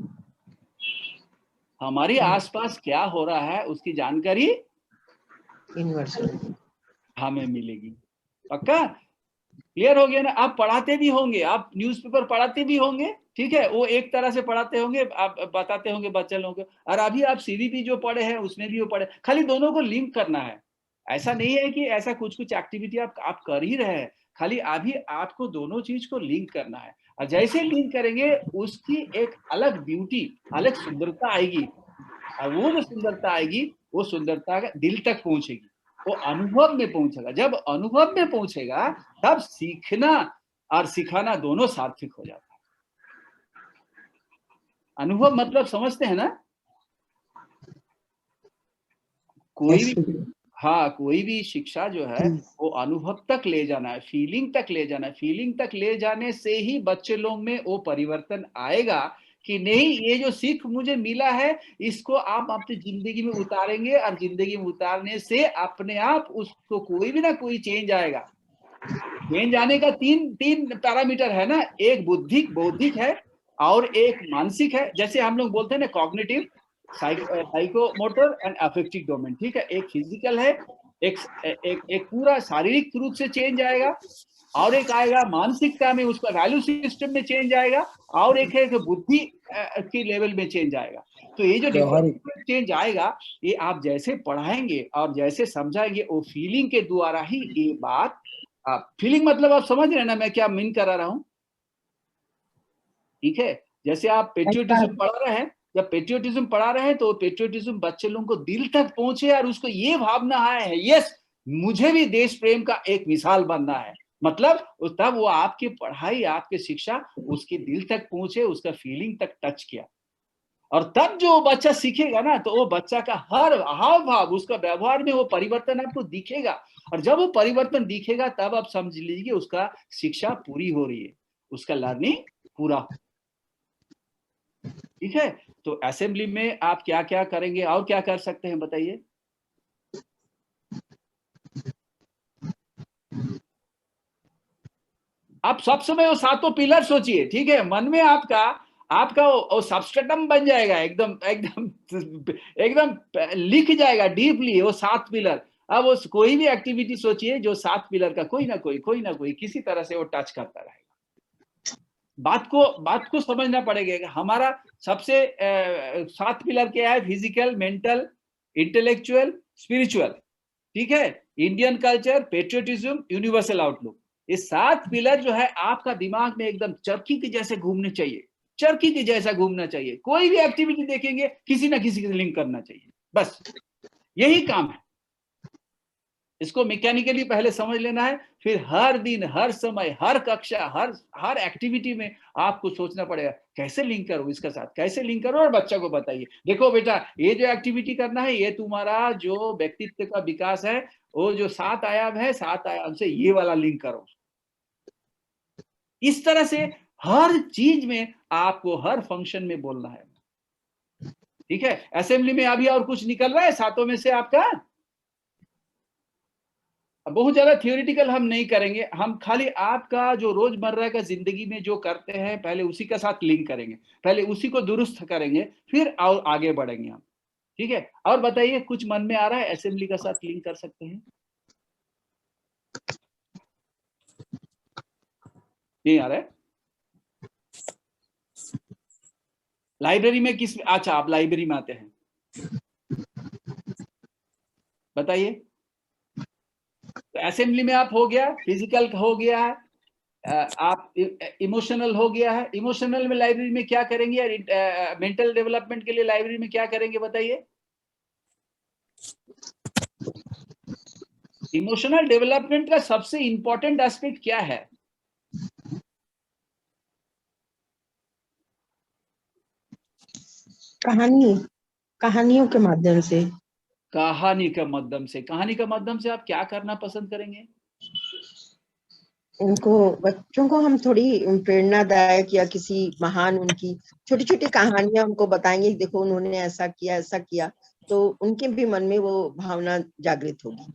[SPEAKER 1] हमारे आसपास क्या हो रहा है उसकी जानकारी
[SPEAKER 6] यूनिवर्सल
[SPEAKER 1] हमें मिलेगी। पक्का क्लियर हो गया ना? आप पढ़ाते भी होंगे, आप न्यूज़पेपर पढ़ाते भी होंगे, ठीक है, वो एक तरह से पढ़ाते होंगे, आप बताते होंगे बच्चे लोगों को, और अभी आप सीवीपी जो पढ़े हैं उसमें भी वो पढ़े, खाली दोनों को लिंक करना है। ऐसा नहीं है कि ऐसा कुछ एक्टिविटी आप कर ही रहे हैं, खाली अभी आपको दोनों चीज को लिंक करना है, और जैसे लिंक करेंगे उसकी एक अलग ब्यूटी, अलग सुंदरता आएगी, और वो जो सुंदरता आएगी वो सुंदरता दिल तक पहुंचेगी, वो अनुभव में पहुंचेगा। जब अनुभव में पहुंचेगा तब सीखना और सिखाना दोनों सार्थक हो जाता है। अनुभव मतलब समझते हैं ना? कोई भी शिक्षा जो है वो अनुभव तक ले जाना है, फीलिंग तक ले जाना है। फीलिंग तक ले जाने से ही बच्चे लोग में वो परिवर्तन आएगा कि नहीं, ये जो सीख मुझे मिला है इसको आप अपनी जिंदगी में उतारेंगे, और जिंदगी में उतारने से अपने आप उसको कोई भी ना कोई चेंज आएगा। चेंज आने का तीन पैरामीटर है ना, एक बौद्धिक है और एक मानसिक है। जैसे हम लोग बोलते हैं ना, cognitive, psychomotor and affective domain, ठीक है। एक फिजिकल है, एक पूरा शारीरिक रूप से चेंज आएगा, और एक आएगा मानसिकता में, उसका वैल्यू सिस्टम में चेंज आएगा, और एक है कि बुद्धि की लेवल में चेंज आएगा। तो ये जो डिफरेंट चेंज आएगा, ये आप जैसे पढ़ाएंगे और जैसे समझाएंगे, वो फीलिंग के द्वारा ही ये बात, फीलिंग मतलब आप समझ रहे हैं ना मैं क्या मीन करा रहा हूं, ठीक है। जैसे आप पेट्रियोटिज्म पढ़ा रहे हैं, जब पेट्रियोटिज्म पढ़ा रहे हैं तो पेट्रियोटिज्म बच्चे लोगों को दिल तक पहुंचे, और उसको ये भावना है, यस मुझे भी देश प्रेम का एक मिसाल बनना है, मतलब तब वो आपकी पढ़ाई, आपकी शिक्षा उसके दिल तक पहुंचे, उसका फीलिंग तक टच किया, और तब जो बच्चा सीखेगा ना, तो वो बच्चा का हर हाव भाव, उसका व्यवहार में वो परिवर्तन आपको दिखेगा, और जब वो परिवर्तन दिखेगा तब आप समझ लीजिए उसका शिक्षा पूरी हो रही है, उसका लर्निंग पूरा, ठीक है। तो असेंबली में आप क्या क्या करेंगे और क्या कर सकते हैं बताइए? आप सब समय वो सातों पिलर सोचिए, ठीक है, मन में आपका वो सबस्ट्रेटम बन जाएगा, एकदम लिख जाएगा डीपली वो 7 पिलर। अब वो कोई भी एक्टिविटी सोचिए जो 7 पिलर का कोई ना कोई किसी तरह से वो टच करता रहेगा। बात को समझना पड़ेगा कि हमारा सबसे 7 पिलर क्या है? फिजिकल, मेंटल, इंटेलेक्चुअल, स्पिरिचुअल, ठीक है, Indian culture, patriotism, universal outlook. ये 7 पिलर जो है आपका दिमाग में एकदम चरखी के जैसे घूमने चाहिए, चरखी के जैसा घूमना चाहिए। कोई भी एक्टिविटी देखेंगे किसी ना किसी से लिंक करना चाहिए, बस यही काम है। इसको मैकेनिकली पहले समझ लेना है, फिर हर दिन, हर समय, हर कक्षा, हर एक्टिविटी में आपको सोचना पड़ेगा कैसे लिंक करो इसके साथ, कैसे लिंक करो, और बच्चा को बताइए देखो बेटा ये जो एक्टिविटी करना है ये तुम्हारा जो व्यक्तित्व का विकास है, वो जो 7 आयाम है, 7 आयाम से ये वाला लिंक करो। इस तरह से हर चीज में आपको हर फंक्शन में बोलना है, ठीक है। असेंबली में अभी और कुछ निकल रहा है 7 में से आपका? बहुत ज्यादा थियोरिटिकल हम नहीं करेंगे, हम खाली आपका जो रोजमर्रा का जिंदगी में जो करते हैं पहले उसी का साथ लिंक करेंगे, पहले उसी को दुरुस्त करेंगे, फिर और आगे बढ़ेंगे हम, ठीक है। और बताइए कुछ मन में आ रहा है असेंबली का साथ लिंक कर सकते हैं? नहीं आ रहा है? लाइब्रेरी में किस, अच्छा आप लाइब्रेरी में आते हैं, बताइए। तो असेंबली में आप हो गया, फिजिकल हो गया है, आप इमोशनल हो गया है। इमोशनल में लाइब्रेरी में क्या करेंगे, मेंटल डेवलपमेंट के लिए लाइब्रेरी में क्या करेंगे बताइए। इमोशनल डेवलपमेंट का सबसे इंपॉर्टेंट एस्पेक्ट क्या है?
[SPEAKER 6] कहानियों के माध्यम से।
[SPEAKER 1] कहानी के माध्यम से। कहानी के माध्यम से आप क्या करना पसंद करेंगे?
[SPEAKER 6] बच्चों को हम थोड़ी प्रेरणादायक या किसी महान उनकी छोटी छोटी कहानियां उनको बताएंगे, देखो उन्होंने ऐसा किया, तो उनके भी मन में वो भावना जागृत होगी।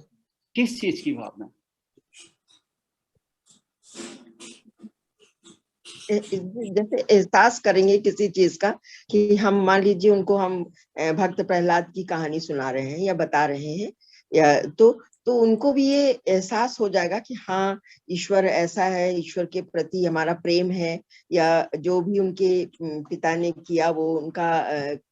[SPEAKER 1] किस चीज की भावना?
[SPEAKER 6] जैसे एहसास करेंगे किसी चीज का, कि हम मान लीजिए उनको हम भक्त प्रहलाद की कहानी सुना रहे हैं या बता रहे हैं, या तो उनको भी ये एहसास हो जाएगा कि हाँ ईश्वर ऐसा है, ईश्वर के प्रति हमारा प्रेम है, या जो भी उनके पिता ने किया वो उनका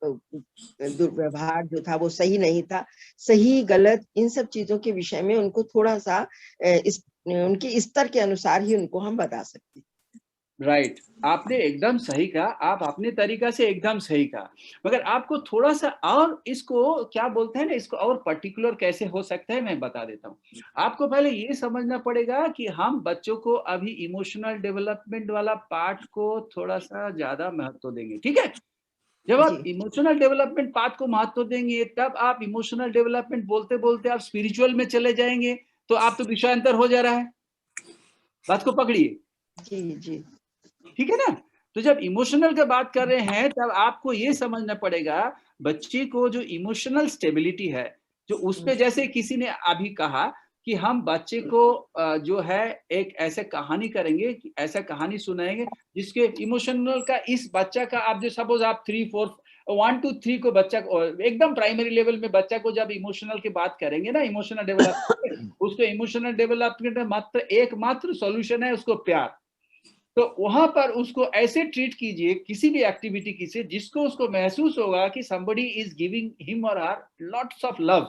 [SPEAKER 6] दुर्व्यवहार जो था वो सही नहीं था, सही गलत इन सब चीजों के विषय में उनको थोड़ा सा उनके स्तर के अनुसार ही उनको हम बता सकते हैं।
[SPEAKER 1] राइट, आपने एकदम सही कहा, आप अपने तरीका से एकदम सही कहा, मगर आपको थोड़ा सा और इसको क्या बोलते हैं ना, इसको और पर्टिकुलर कैसे हो सकता है मैं बता देता हूँ। आपको पहले ये समझना पड़ेगा कि हम बच्चों को अभी इमोशनल डेवलपमेंट वाला पार्ट को थोड़ा सा ज्यादा महत्व देंगे, ठीक है। जब आप इमोशनल डेवलपमेंट पार्ट को महत्व देंगे तब आप इमोशनल डेवलपमेंट बोलते बोलते आप स्पिरिचुअल में चले जाएंगे, तो आप तो विषयांतर हो जा रहा है। बात को पकड़िए,
[SPEAKER 6] जी
[SPEAKER 1] ठीक है ना। तो जब इमोशनल की बात कर रहे हैं तब आपको ये समझना पड़ेगा बच्चे को जो इमोशनल स्टेबिलिटी है, जो उस पे, जैसे किसी ने अभी कहा कि हम बच्चे को जो है एक ऐसे कहानी करेंगे, ऐसा कहानी सुनाएंगे जिसके इमोशनल का इस बच्चा का, आप जो सपोज आप 3, 4, 1 to 3 को बच्चा एकदम प्राइमरी लेवल में बच्चा को जब इमोशनल की बात करेंगे ना, इमोशनल डेवलपमेंट, उसको इमोशनल डेवलपमेंट में मात्र एकमात्र सॉल्यूशन है उसको प्यार। तो वहां पर उसको ऐसे ट्रीट कीजिए किसी भी एक्टिविटी की से जिसको उसको महसूस होगा कि somebody is giving him or her lots of love,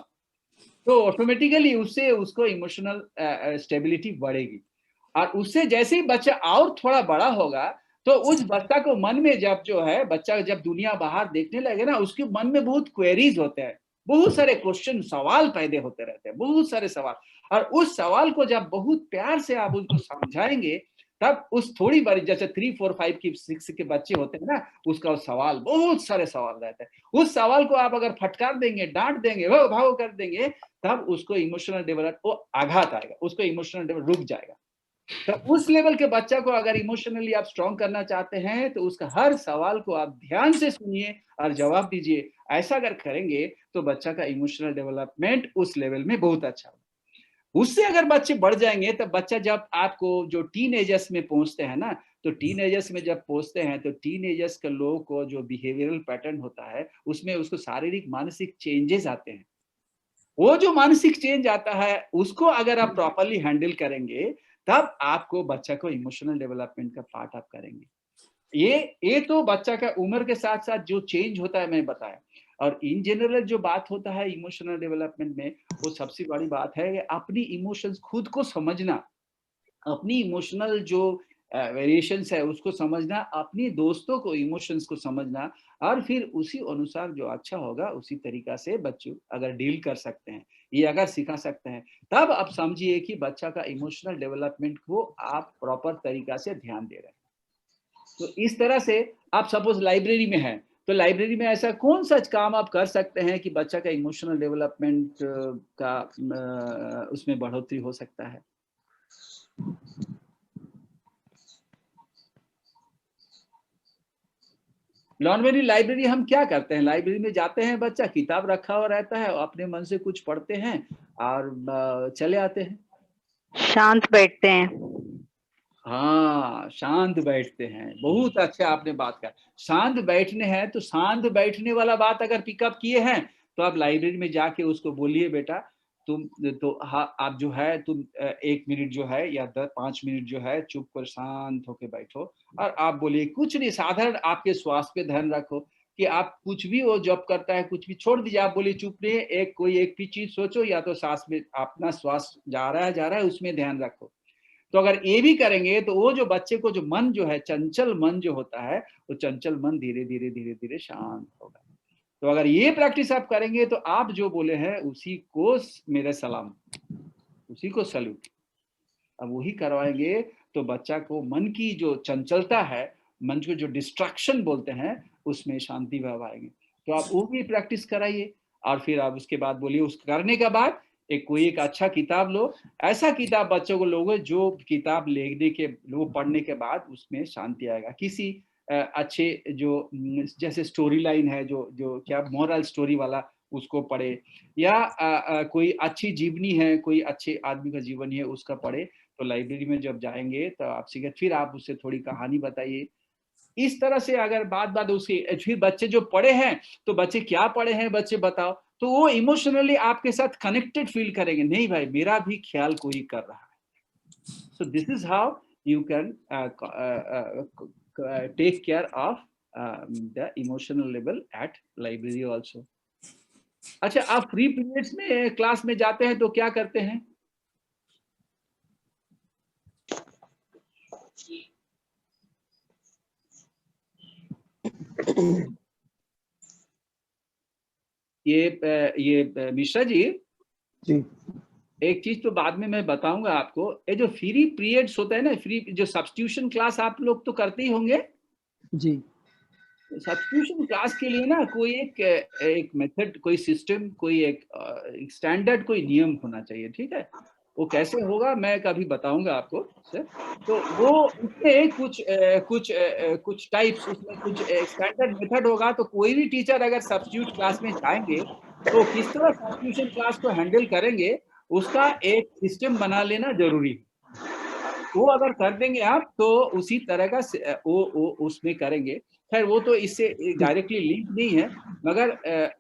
[SPEAKER 1] तो ऑटोमेटिकली उससे उसको इमोशनल स्टेबिलिटी बढ़ेगी। और उससे जैसे ही बच्चा और थोड़ा बड़ा होगा तो उस बच्चा को मन में जब जो है, बच्चा जब दुनिया बाहर देखने लगे ना, उसके मन में बहुत क्वेरीज होते हैं, बहुत सारे क्वेश्चन, सवाल पैदा होते रहते हैं, बहुत सारे सवाल। और उस सवाल को जब बहुत प्यार से आप उनको समझाएंगे तब उस थोड़ी बारी, जैसे 3, 4, 5 की 6 के बच्चे होते हैं ना, उसका सवाल, बहुत सारे सवाल रहते हैं। उस सवाल को आप अगर फटकार देंगे, डांट देंगे, वो भाव कर देंगे, तब उसको इमोशनल डेवलप, वो आघात आएगा, उसको इमोशनल डेवलप रुक जाएगा। तो उस लेवल के बच्चा को अगर इमोशनली आप स्ट्रॉन्ग करना चाहते हैं तो उसका हर सवाल को आप ध्यान से सुनिए और जवाब दीजिए। ऐसा अगर करेंगे तो बच्चा का इमोशनल डेवलपमेंट उस लेवल में बहुत अच्छा होगा। उससे अगर बच्चे बढ़ जाएंगे तब बच्चा जब आपको जो टीनेजर्स में पहुंचते हैं ना, तो टीनेजर्स में जब पहुंचते हैं तो टीनेजर्स के लोगों को जो बिहेवियरल पैटर्न होता है उसमें उसको शारीरिक मानसिक चेंजेस आते हैं। वो जो मानसिक चेंज आता है उसको अगर आप प्रॉपरली हैंडल करेंगे तब आपको बच्चा को इमोशनल डेवलपमेंट का पार्ट आप करेंगे। ये तो बच्चा का उम्र के साथ साथ जो चेंज होता है मैं बताया। और इन जनरल जो बात होता है इमोशनल डेवलपमेंट में, वो सबसे बड़ी बात है कि अपनी इमोशंस खुद को समझना, अपनी इमोशनल जो वेरिएशंस है उसको समझना, अपनी दोस्तों को इमोशंस को समझना, और फिर उसी अनुसार जो अच्छा होगा उसी तरीका से बच्चों अगर डील कर सकते हैं, ये अगर सिखा सकते हैं, तब आप समझिए कि बच्चा का इमोशनल डेवलपमेंट को आप प्रॉपर तरीका से ध्यान दे रहे हैं। तो इस तरह से आप सपोज लाइब्रेरी में हैं, तो लाइब्रेरी में ऐसा कौन सा काम आप कर सकते हैं कि बच्चा का इमोशनल डेवलपमेंट का उसमें बढ़ोतरी हो सकता है? नॉर्मली लाइब्रेरी हम क्या करते हैं, लाइब्रेरी में जाते हैं, बच्चा किताब रखा हुआ रहता है, अपने मन से कुछ पढ़ते हैं और चले आते हैं,
[SPEAKER 8] शांत बैठते हैं।
[SPEAKER 1] हाँ, शांत बैठते हैं। बहुत अच्छा आपने बात कहा, शांत बैठने हैं। तो शांत बैठने वाला बात अगर पिकअप किए हैं तो आप लाइब्रेरी में जाके उसको बोलिए, बेटा तुम तो आप जो है तुम 1 मिनट जो है या 5 मिनट जो है चुप कर शांत होके बैठो, और आप बोलिए कुछ नहीं, साधारण आपके स्वास्थ्य पे ध्यान रखो कि आप कुछ भी वो जॉब करता है कुछ भी छोड़ दीजिए, आप बोलिए चुप रहिए, कोई एक भी चीज सोचो, या तो सांस में अपना श्वास जा रहा है उसमें ध्यान रखो। तो अगर ये भी करेंगे तो वो जो बच्चे को जो मन जो है, चंचल मन जो होता है, वो चंचल मन धीरे धीरे धीरे धीरे शांत होगा। तो अगर ये प्रैक्टिस आप करेंगे तो आप जो बोले हैं उसी को मेरे सलाम, उसी को सल्यूट। अब वही करवाएंगे तो बच्चा को मन की जो चंचलता है, मन को जो डिस्ट्रैक्शन बोलते हैं, उसमें शांति भाव आएंगे। तो आप वो भी प्रैक्टिस कराइए, और फिर आप उसके बाद बोलिए, उस करने के बाद कोई एक अच्छा किताब लो, ऐसा किताब बच्चों को लोगे जो किताब लेने के पढ़ने के बाद उसमें शांति आएगा। किसी अच्छे जो जैसे स्टोरी लाइन है, जो क्या मोरल स्टोरी वाला, उसको पढ़े, या कोई अच्छी जीवनी है, कोई अच्छे आदमी का जीवनी है उसका पढ़े। तो लाइब्रेरी में जब जाएंगे तो आप सीखे, फिर आप उससे थोड़ी कहानी बताइए। इस तरह से अगर बात उसकी, फिर बच्चे जो पढ़े हैं तो बच्चे क्या पढ़े हैं बच्चे बताओ, तो वो इमोशनली आपके साथ कनेक्टेड फील करेंगे, नहीं भाई मेरा भी ख्याल कोई कर रहा है। So this is how you can take care of the emotional level at library also. अच्छा, आप फ्री पीरियड्स में क्लास में जाते हैं तो क्या करते हैं? ये मिश्रा जी, एक चीज तो बाद में मैं बताऊंगा आपको, ये जो फ्री पीरियड्स होता है ना, फ्री जो सब्स्टिट्यूशन क्लास आप लोग तो करते ही होंगे
[SPEAKER 3] जी।
[SPEAKER 1] सब्स्टिट्यूशन क्लास के लिए ना कोई एक मेथड, कोई सिस्टम, कोई एक स्टैंडर्ड, कोई नियम होना चाहिए, ठीक है? वो कैसे होगा मैं कभी बताऊंगा आपको सर। तो वो उसमें कुछ टाइप्स, उसमें कुछ स्टैंडर्ड मेथड होगा। तो कोई भी टीचर अगर सब्स्टिट्यूट क्लास में जाएंगे तो किस तरह सब्स्टिट्यूशन क्लास को हैंडल करेंगे, उसका एक सिस्टम बना लेना जरूरी है। वो अगर कर देंगे आप तो उसी तरह का वो उसमें करेंगे। खैर वो तो इससे डायरेक्टली लिंक नहीं है, मगर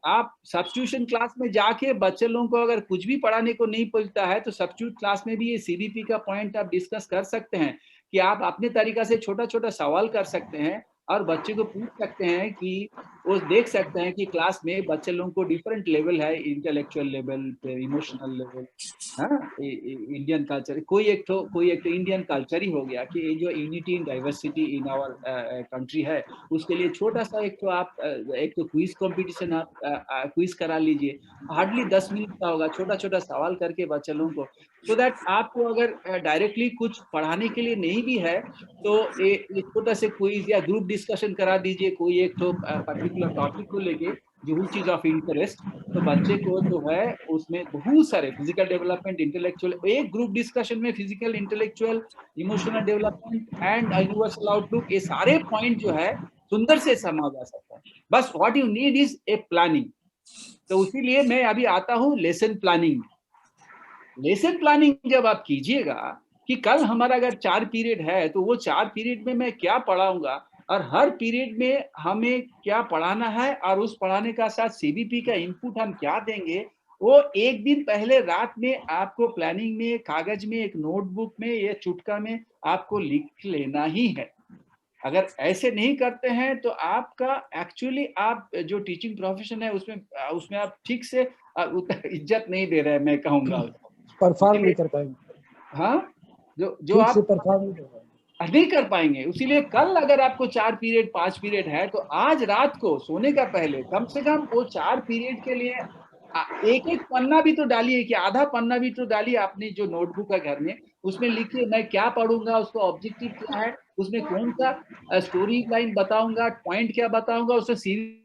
[SPEAKER 1] आप सब्स्टिट्यूशन क्लास में जाके बच्चे लोगों को अगर कुछ भी पढ़ाने को नहीं पड़ता है तो सब्स्टिट्यूट क्लास में भी ये सीबीपी का पॉइंट आप डिस्कस कर सकते हैं कि आप अपने तरीका से छोटा छोटा सवाल कर सकते हैं और बच्चे को पूछ सकते हैं कि वो देख सकते हैं कि क्लास में बच्चे लोगों को डिफरेंट लेवल है, इंटेलेक्चुअल लेवल, इमोशनल लेवल, हाँ, इंडियन कल्चर, कोई एक तो इंडियन कल्चर ही हो गया कि ये जो unity in diversity in our country है, उसके लिए छोटा सा एक तो क्विज कंपटीशन आप क्विज करा लीजिए, हार्डली 10 मिनट का होगा, छोटा छोटा सवाल करके बच्चे लोगों को, सो दैट आपको अगर डायरेक्टली कुछ पढ़ाने के लिए नहीं भी है तो एक छोटा से क्विज या ग्रुप डिस्कशन करा दीजिए, कोई एक तो पर्टिकुलर टॉपिक को लेके जो विच इज ऑफ इंटरेस्ट। तो बच्चे को जो है उसमें बहुत सारे फिजिकल डेवलपमेंट, इंटेलेक्चुअल, एक ग्रुप डिस्कशन में physical, intellectual, emotional development and universal outlook, ये सारे पॉइंट जो है सुंदर से समा जा सकता है। बस what you need is a planning. तो इसीलिए मैं अभी आता हूँ लेसन प्लानिंग। लेसन प्लानिंग जब आप कीजिएगा कि कल हमारा अगर 4 पीरियड है तो वो 4 पीरियड में मैं क्या पढ़ाऊंगा और हर पीरियड में हमें क्या पढ़ाना है और उस पढ़ाने का साथ सीबीपी का इनपुट हम क्या देंगे, वो एक दिन पहले रात में आपको प्लानिंग में, कागज में, एक नोटबुक में या चुटका में आपको लिख लेना ही है। अगर ऐसे नहीं करते हैं तो आपका एक्चुअली आप जो टीचिंग प्रोफेशन है उसमें आप ठीक से इज्जत नहीं दे रहे हैं, मैं कहूँगा।
[SPEAKER 3] परफॉर्म नहीं कर पाएंगे।
[SPEAKER 1] हाँ, जो आप
[SPEAKER 3] परफॉर्म
[SPEAKER 1] नहीं कर पाएंगे। इसीलिए कल अगर आपको 4 पीरियड 5 पीरियड है तो आज रात को सोने का पहले कम से कम वो 4 पीरियड के लिए एक पन्ना भी तो डालिए, कि आधा पन्ना भी तो डालिए अपनी जो नोटबुक है घर में, उसमें लिखिए मैं क्या पढ़ूंगा, उसका ऑब्जेक्टिव क्या है, उसमें कौन सा स्टोरी लाइन बताऊंगा, पॉइंट क्या बताऊंगा, उससे सीरीज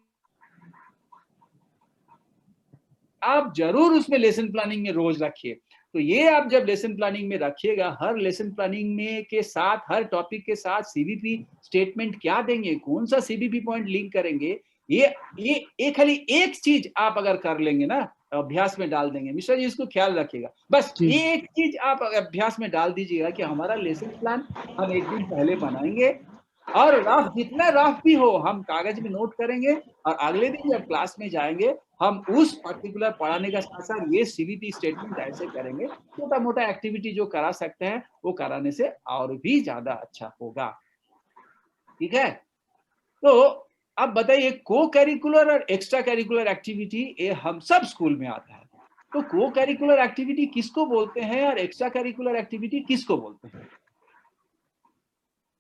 [SPEAKER 1] आप जरूर उसमें लेसन प्लानिंग में रोज रखिए। तो ये आप जब लेसन प्लानिंग में रखिएगा, हर लेसन प्लानिंग में के साथ, हर टॉपिक के साथ सीबीपी स्टेटमेंट क्या देंगे, कौन सा सीबीपी पॉइंट लिंक करेंगे, ये खाली एक चीज आप अगर कर लेंगे ना, अभ्यास में डाल देंगे। मिश्रा जी इसको ख्याल रखिएगा, बस ये एक चीज आप अभ्यास में डाल दीजिएगा कि हमारा लेसन प्लान हम एक दिन पहले बनाएंगे, और रफ जितना रफ भी हो हम कागज में नोट करेंगे, और अगले दिन जब क्लास में जाएंगे हम उस पर्टिकुलर पढ़ाने का साथ साथ ये सीबीपी स्टेटमेंट ऐसे करेंगे। छोटा मोटा एक्टिविटी जो करा सकते हैं वो कराने से और भी ज्यादा अच्छा होगा। ठीक है, तो अब बताइए, को करिकुलर और एक्स्ट्रा करिकुलर एक्टिविटी ये हम सब स्कूल में आता है, तो को करिकुलर एक्टिविटी किसको बोलते हैं और एक्स्ट्रा करिकुलर एक्टिविटी किसको बोलते हैं?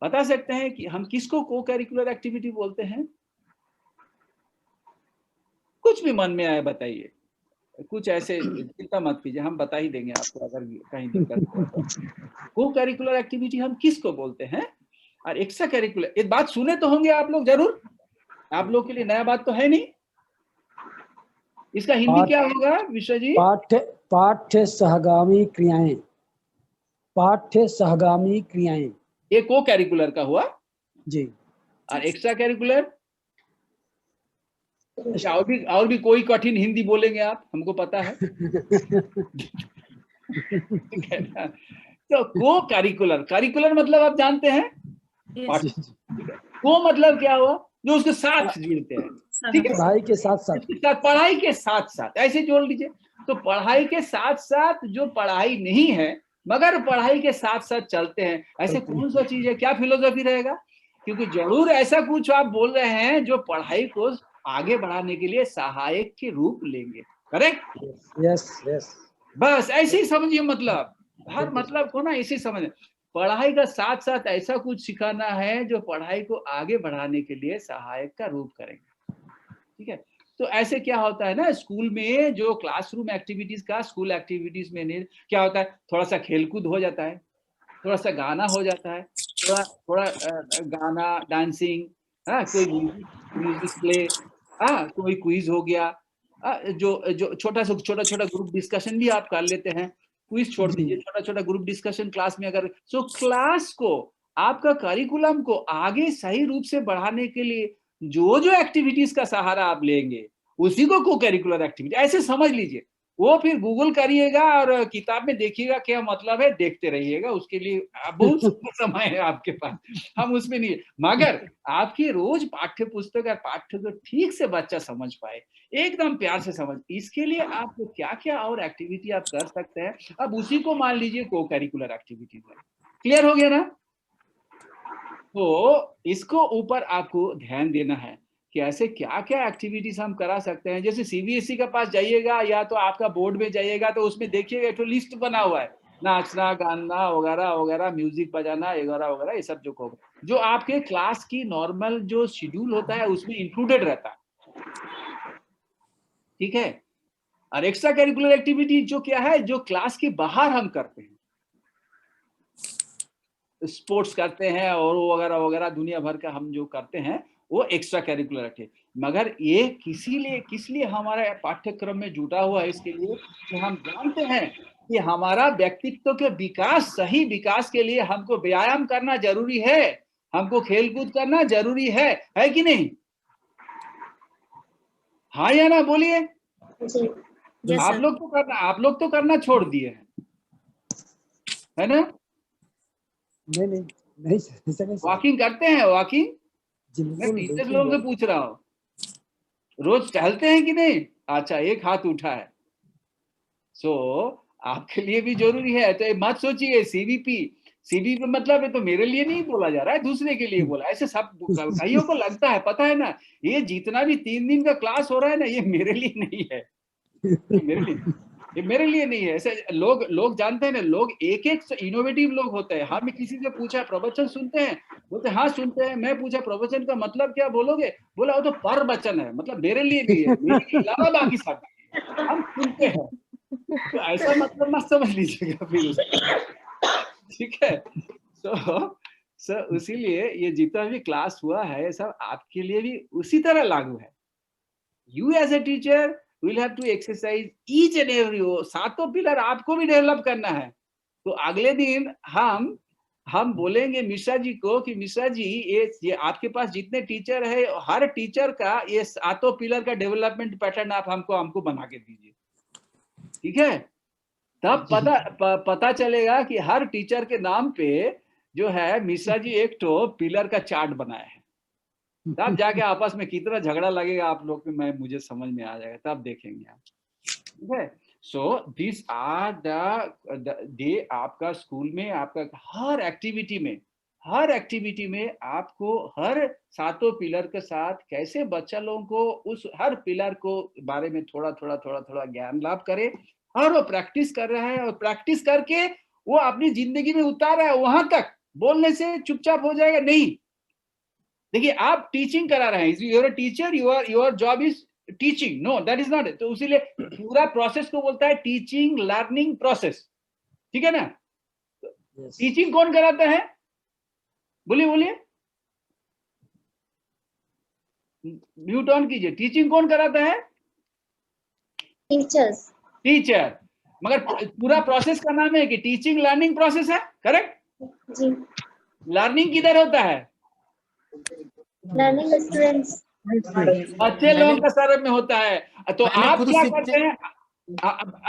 [SPEAKER 1] बता सकते हैं कि हम किसको को करिकुलर एक्टिविटी बोलते हैं? कुछ भी मन में आए बताइए, कुछ ऐसे चिंता मत कीजिए, हम बता ही देंगे आपको अगर कहीं दिक्कत हो तो। को करिकुलर एक्टिविटी हम किसको बोलते हैं और एक्स्ट्रा करिकुलर, एक बात सुने तो होंगे आप लोग जरूर, आप लोग के लिए नया बात तो है नहीं। इसका हिंदी क्या होगा विश्व जी?
[SPEAKER 3] पाठ्य सहगामी क्रियाएं। पाठ्य सहगामी क्रियाएं
[SPEAKER 1] ये को करिकुलर का हुआ
[SPEAKER 3] जी।
[SPEAKER 1] और एक्स्ट्रा करिकुलर और भी कोई कठिन हिंदी बोलेंगे आप, हमको पता है। तो को करिकुलर, करिकुलर मतलब आप जानते हैं, को मतलब क्या हुआ, जो उसके साथ जुड़ते हैं। ठीक है,
[SPEAKER 3] पढ़ाई के साथ साथ,
[SPEAKER 1] पढ़ाई के साथ साथ ऐसे जोड़ लीजिए। तो पढ़ाई के साथ साथ जो पढ़ाई नहीं है मगर पढ़ाई के साथ साथ चलते हैं, ऐसे कौन सा चीज है, क्या फिलोसफी रहेगा? क्योंकि जरूर ऐसा कुछ आप बोल रहे हैं जो पढ़ाई को आगे बढ़ाने के लिए सहायक के रूप लेंगे। करेक्ट?
[SPEAKER 3] यस यस,
[SPEAKER 1] बस ऐसे ही समझिए, मतलब हर मतलब को ना ऐसे समझ, पढ़ाई का साथ साथ ऐसा कुछ सिखाना है जो पढ़ाई को आगे बढ़ाने के लिए सहायक का रूप करेंगे। ठीक है, तो ऐसे क्या होता है ना, स्कूल में जो क्लासरूम एक्टिविटीज का स्कूल एक्टिविटीज में क्या होता है, थोड़ा सा खेलकूद हो जाता है, थोड़ा सा गाना हो जाता है, थोड़ा गाना, डांसिंग, कोई म्यूजिक प्ले, कोई क्विज हो गया, जो छोटा ग्रुप डिस्कशन भी आप कर लेते हैं। क्विज छोड़ दीजिए, छोटा ग्रुप डिस्कशन क्लास में अगर, सो क्लास को, आपका करिकुलम को आगे सही रूप से बढ़ाने के लिए जो एक्टिविटीज का सहारा आप लेंगे उसी को करिकुलर एक्टिविटी ऐसे समझ लीजिए। वो फिर गूगल करिएगा और किताब में देखिएगा क्या मतलब है, देखते रहिएगा, उसके लिए बहुत समय है आपके पास, हम उसमें नहीं, मगर आपकी रोज पाठ्य पुस्तक और पाठ्य को ठीक से बच्चा समझ पाए, एकदम प्यार से समझ, इसके लिए आप क्या क्या और एक्टिविटी आप कर सकते हैं, अब उसी को मान लीजिए को करिकुलर एक्टिविटी में। क्लियर हो गया ना? तो इसको ऊपर आपको ध्यान देना है कि ऐसे क्या क्या एक्टिविटीज हम करा सकते हैं। जैसे सीबीएसई के पास जाइएगा या तो आपका बोर्ड में जाइएगा तो उसमें देखिएगा एक लिस्ट बना हुआ है, नाचना, गाना वगैरह वगैरह, म्यूजिक बजाना वगैरह वगैरह, ये सब जो आपके क्लास की नॉर्मल जो शेड्यूल होता है उसमें इंक्लूडेड रहता है। ठीक है, और एक्स्ट्रा करिकुलर एक्टिविटी जो क्या है, जो क्लास के बाहर हम करते हैं, स्पोर्ट्स करते हैं और वगैरह वगैरह दुनिया भर का हम जो करते हैं वो एक्स्ट्रा करिकुलर एक्टिविटी, मगर ये किस लिए हमारे पाठ्यक्रम में जुटा हुआ है, इसके लिए कि हम जानते हैं कि हमारा व्यक्तित्व के विकास, सही विकास के लिए हमको व्यायाम करना जरूरी है, हमको खेलकूद करना जरूरी है कि नहीं? हाँ या ना बोलिए। आप लोग तो करना छोड़ दिए हैं, है ना?
[SPEAKER 3] नहीं
[SPEAKER 1] वॉकिंग करते हैं, वॉकिंग मैं टीचर लोगों से पूछ रहा हूँ, रोज टहलते हैं कि नहीं? अच्छा, एक हाथ उठा है, सो आपके लिए भी जरूरी है। तो मत सोचिए सीबीपी सीबीपी मतलब है तो मेरे लिए नहीं बोला जा रहा है, दूसरे के लिए बोला, ऐसे सब कईयों को लगता है, पता है ना, ये जितना भी 3 दिन का क्लास हो रहा है ना, ये मेरे लिए नहीं है, ये मेरे लिए नहीं है। ऐसे लोग जानते हैं ना, लोग एक इनोवेटिव लोग होते हैं। हम किसी से पूछा प्रवचन सुनते हैं, बोलते हाँ सुनते हैं। मैं पूछा प्रवचन का मतलब क्या बोलोगे, बोला वो तो पर वचन है, मतलब मेरे लिए नहीं है, मेरे अलावा बाकी सब हम सुनते हैं। तो ऐसा मतलब मत समझ लीजिएगा फिर, ठीक है। सो इसीलिए ये जितना भी क्लास हुआ है सब आपके लिए भी उसी तरह लागू है। You as a teacher will have to exercise each and every, सातों पिलर आपको भी डेवलप करना है। तो अगले दिन हम बोलेंगे मिश्रा जी को कि मिश्रा जी ये आपके पास जितने टीचर है, हर टीचर का ये सातों पिलर का डेवलपमेंट पैटर्न आप हमको बना के दीजिए, ठीक है। तब पता चलेगा कि हर टीचर के नाम पे जो है मिश्रा जी एक तो पिलर का चार्ट बनाया है। तब जाके आपस में कितना झगड़ा लगेगा आप लोग में, मुझे समझ में आ जाएगा, तब देखेंगे आप, ठीक है। सो दिस आर दे आपका स्कूल में, आपका हर एक्टिविटी में आपको हर सातों पिलर के साथ कैसे बच्चा लोगों को उस हर पिलर को बारे में थोड़ा ज्ञान लाभ करे, और वो प्रैक्टिस कर रहा है, और प्रैक्टिस करके वो अपनी जिंदगी में उतार रहा है। वहां तक बोलने से चुपचाप हो जाएगा नहीं। देखिए आप टीचिंग करा रहे हैं, you are a teacher, your job is teaching, no that is not. तो इसीलिए पूरा प्रोसेस को बोलता है टीचिंग लर्निंग प्रोसेस, ठीक है ना। टीचिंग कौन कराता है, बोलिए म्यूट ऑन कीजिए। टीचिंग कौन कराता है, टीचर। मगर पूरा प्रोसेस का नाम है कि टीचिंग लर्निंग प्रोसेस है, करेक्ट जी। लर्निंग किधर होता है,
[SPEAKER 7] लर्निंग स्टूडेंट्स,
[SPEAKER 1] बच्चे लोगों का सर में होता है। तो आप क्या करते हैं,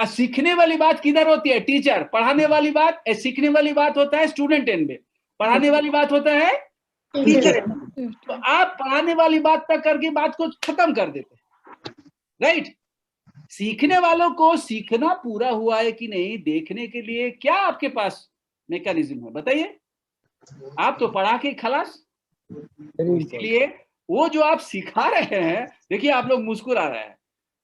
[SPEAKER 1] सीखने वाली बात किधर होती है, टीचर। पढ़ाने वाली बात, सीखने वाली बात होता है स्टूडेंट एंड में, पढ़ाने वाली बात होता है टीचर। तो आप पढ़ाने वाली बात तक करके बात को खत्म कर देते हैं, राइट। सीखने वालों को सीखना पूरा हुआ है कि नहीं देखने के लिए क्या आपके पास मैकेनिज्म है, बताइए। आप तो पढ़ा के खलास, इसलिए वो जो आप सिखा रहे हैं, देखिए आप लोग मुस्कुरा रहे हैं,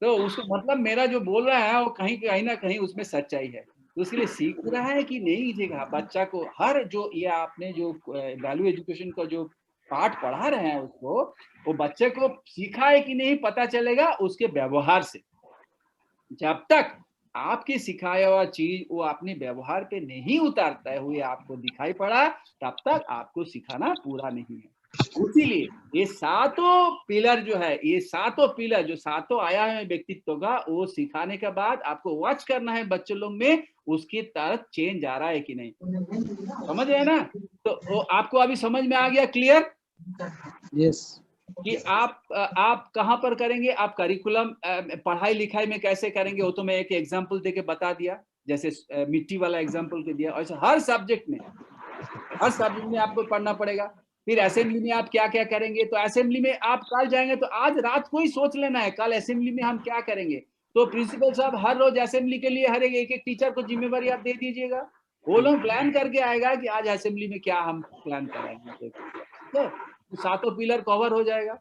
[SPEAKER 1] तो उसको मतलब मेरा जो बोल रहा है वो कहीं ना कहीं उसमें सच्चाई है। तो इसलिए सीख रहा है कि नहीं जगह बच्चा को हर जो ये आपने जो वैल्यू एजुकेशन का जो पाठ पढ़ा रहे हैं उसको, वो बच्चे को सीखा है कि नहीं पता चलेगा उसके व्यवहार से। जब तक आपके सिखाया हुआ चीज वो अपने व्यवहार पे नहीं उतारता है हुए आपको दिखाई पड़ा, तब तक आपको सिखाना पूरा नहीं है। इसीलिए ये सातों पिलर जो है, ये सातों पिलर जो सातों आयाम है व्यक्तित्व का, वो सिखाने के बाद आपको वॉच करना है बच्चों लोग में उसकी तरफ चेंज आ रहा है कि नहीं, समझ रहे हैं ना। तो आपको अभी समझ में आ गया, क्लियर?
[SPEAKER 3] यस।
[SPEAKER 1] कि आप कहां पर करेंगे, आप करिकुलम पढ़ाई लिखाई में कैसे करेंगे, वो तो मैं एक एग्जांपल देके बता दिया, जैसे मिट्टी वाला एग्जांपल के दिया। ऐसे हर सब्जेक्ट में आपको पढ़ना पड़ेगा। फिर असेंबली में आप क्या क्या करेंगे, तो असेंबली में आप कल जाएंगे तो आज रात को ही सोच लेना है कल असेंबली में हम क्या करेंगे। तो प्रिंसिपल साहब हर रोज असेंबली के लिए हर एक टीचर को जिम्मेवारी आप दे दीजिएगा, वो लोग प्लान करके आएगा कि आज असेंबली में क्या हम प्लान कराएंगे, तो सातों पिलर कवर हो जाएगा।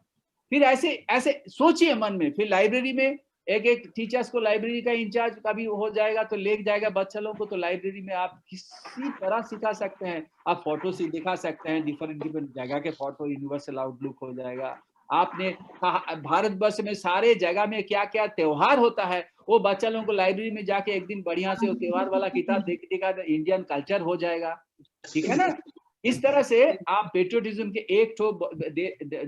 [SPEAKER 1] फिर ऐसे सोचिए मन में। फिर लाइब्रेरी में एक टीचर्स को लाइब्रेरी का इंचार्ज कभी हो जाएगा तो ले जाएगा बच्चा लोगों को, तो लाइब्रेरी में आप किसी तरह सिखा सकते हैं। आप फोटो से दिखा सकते हैं, डिफरेंट जगह के फोटो, यूनिवर्सल आउटलुक हो जाएगा। आपने भारतवर्ष में सारे जगह में क्या क्या त्योहार होता है वो बच्चा लोगों को लाइब्रेरी में जाके एक दिन बढ़िया से वो त्योहार वाला किताब देखिएगा तो इंडियन कल्चर हो जाएगा, ठीक है ना। इस तरह से आप पेट्रियोटिज्म के एक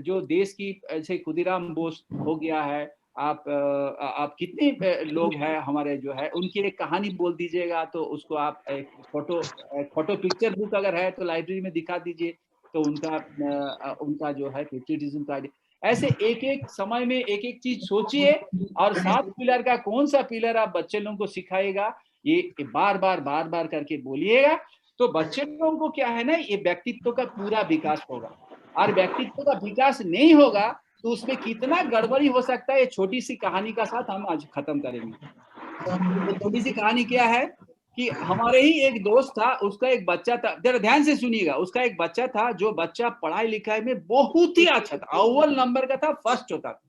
[SPEAKER 1] जो देश की ऐसे खुदीराम बोस हो गया है, आप कितने लोग हैं हमारे जो है उनकी एक कहानी बोल दीजिएगा, तो उसको आप एक फोटो पिक्चर बुक अगर है तो लाइब्रेरी में दिखा दीजिए, तो उनका जो है पेट्रियोटिज्म का ऐसे एक समय में एक चीज सोचिए, और 7 पिलर का कौन सा पिलर आप बच्चे लोगों को सिखाएगा ये बार बार करके बोलिएगा। तो बच्चे लोगों को क्या है ना, ये व्यक्तित्व का पूरा विकास होगा। और व्यक्तित्व का विकास नहीं होगा तो उसमें कितना गड़बड़ी हो सकता है, ये छोटी सी कहानी का साथ हम आज खत्म करेंगे। तो छोटी सी कहानी क्या है, कि हमारे ही एक दोस्त था, उसका एक बच्चा था, जरा ध्यान से सुनिएगा, उसका एक बच्चा था जो बच्चा पढ़ाई लिखाई में बहुत ही अच्छा था, अव्वल नंबर का था, फर्स्ट होता था।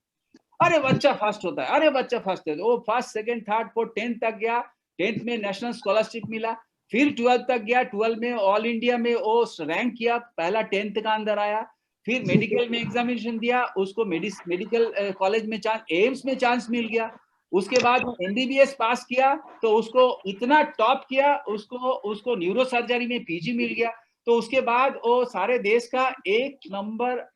[SPEAKER 1] अरे बच्चा फर्स्ट होता है, अरे बच्चा फर्स्ट है, वो first second third fourth 10th तक गया, 10th में नेशनल स्कॉलरशिप मिला, फिर 12th तक गया, 12 में ऑल इंडिया में वो रैंक किया, पहला 10th का अंदर आया, फिर मेडिकल में एग्जामिनेशन दिया, उसको मेडिकल कॉलेज में चांस, एम्स में चांस मिल गया, उसके बाद एमबीबीएस पास किया तो उसको इतना टॉप किया, उसको न्यूरो सर्जरी में पीजी मिल गया, तो उसके बाद वो सारे देश का एक नंबर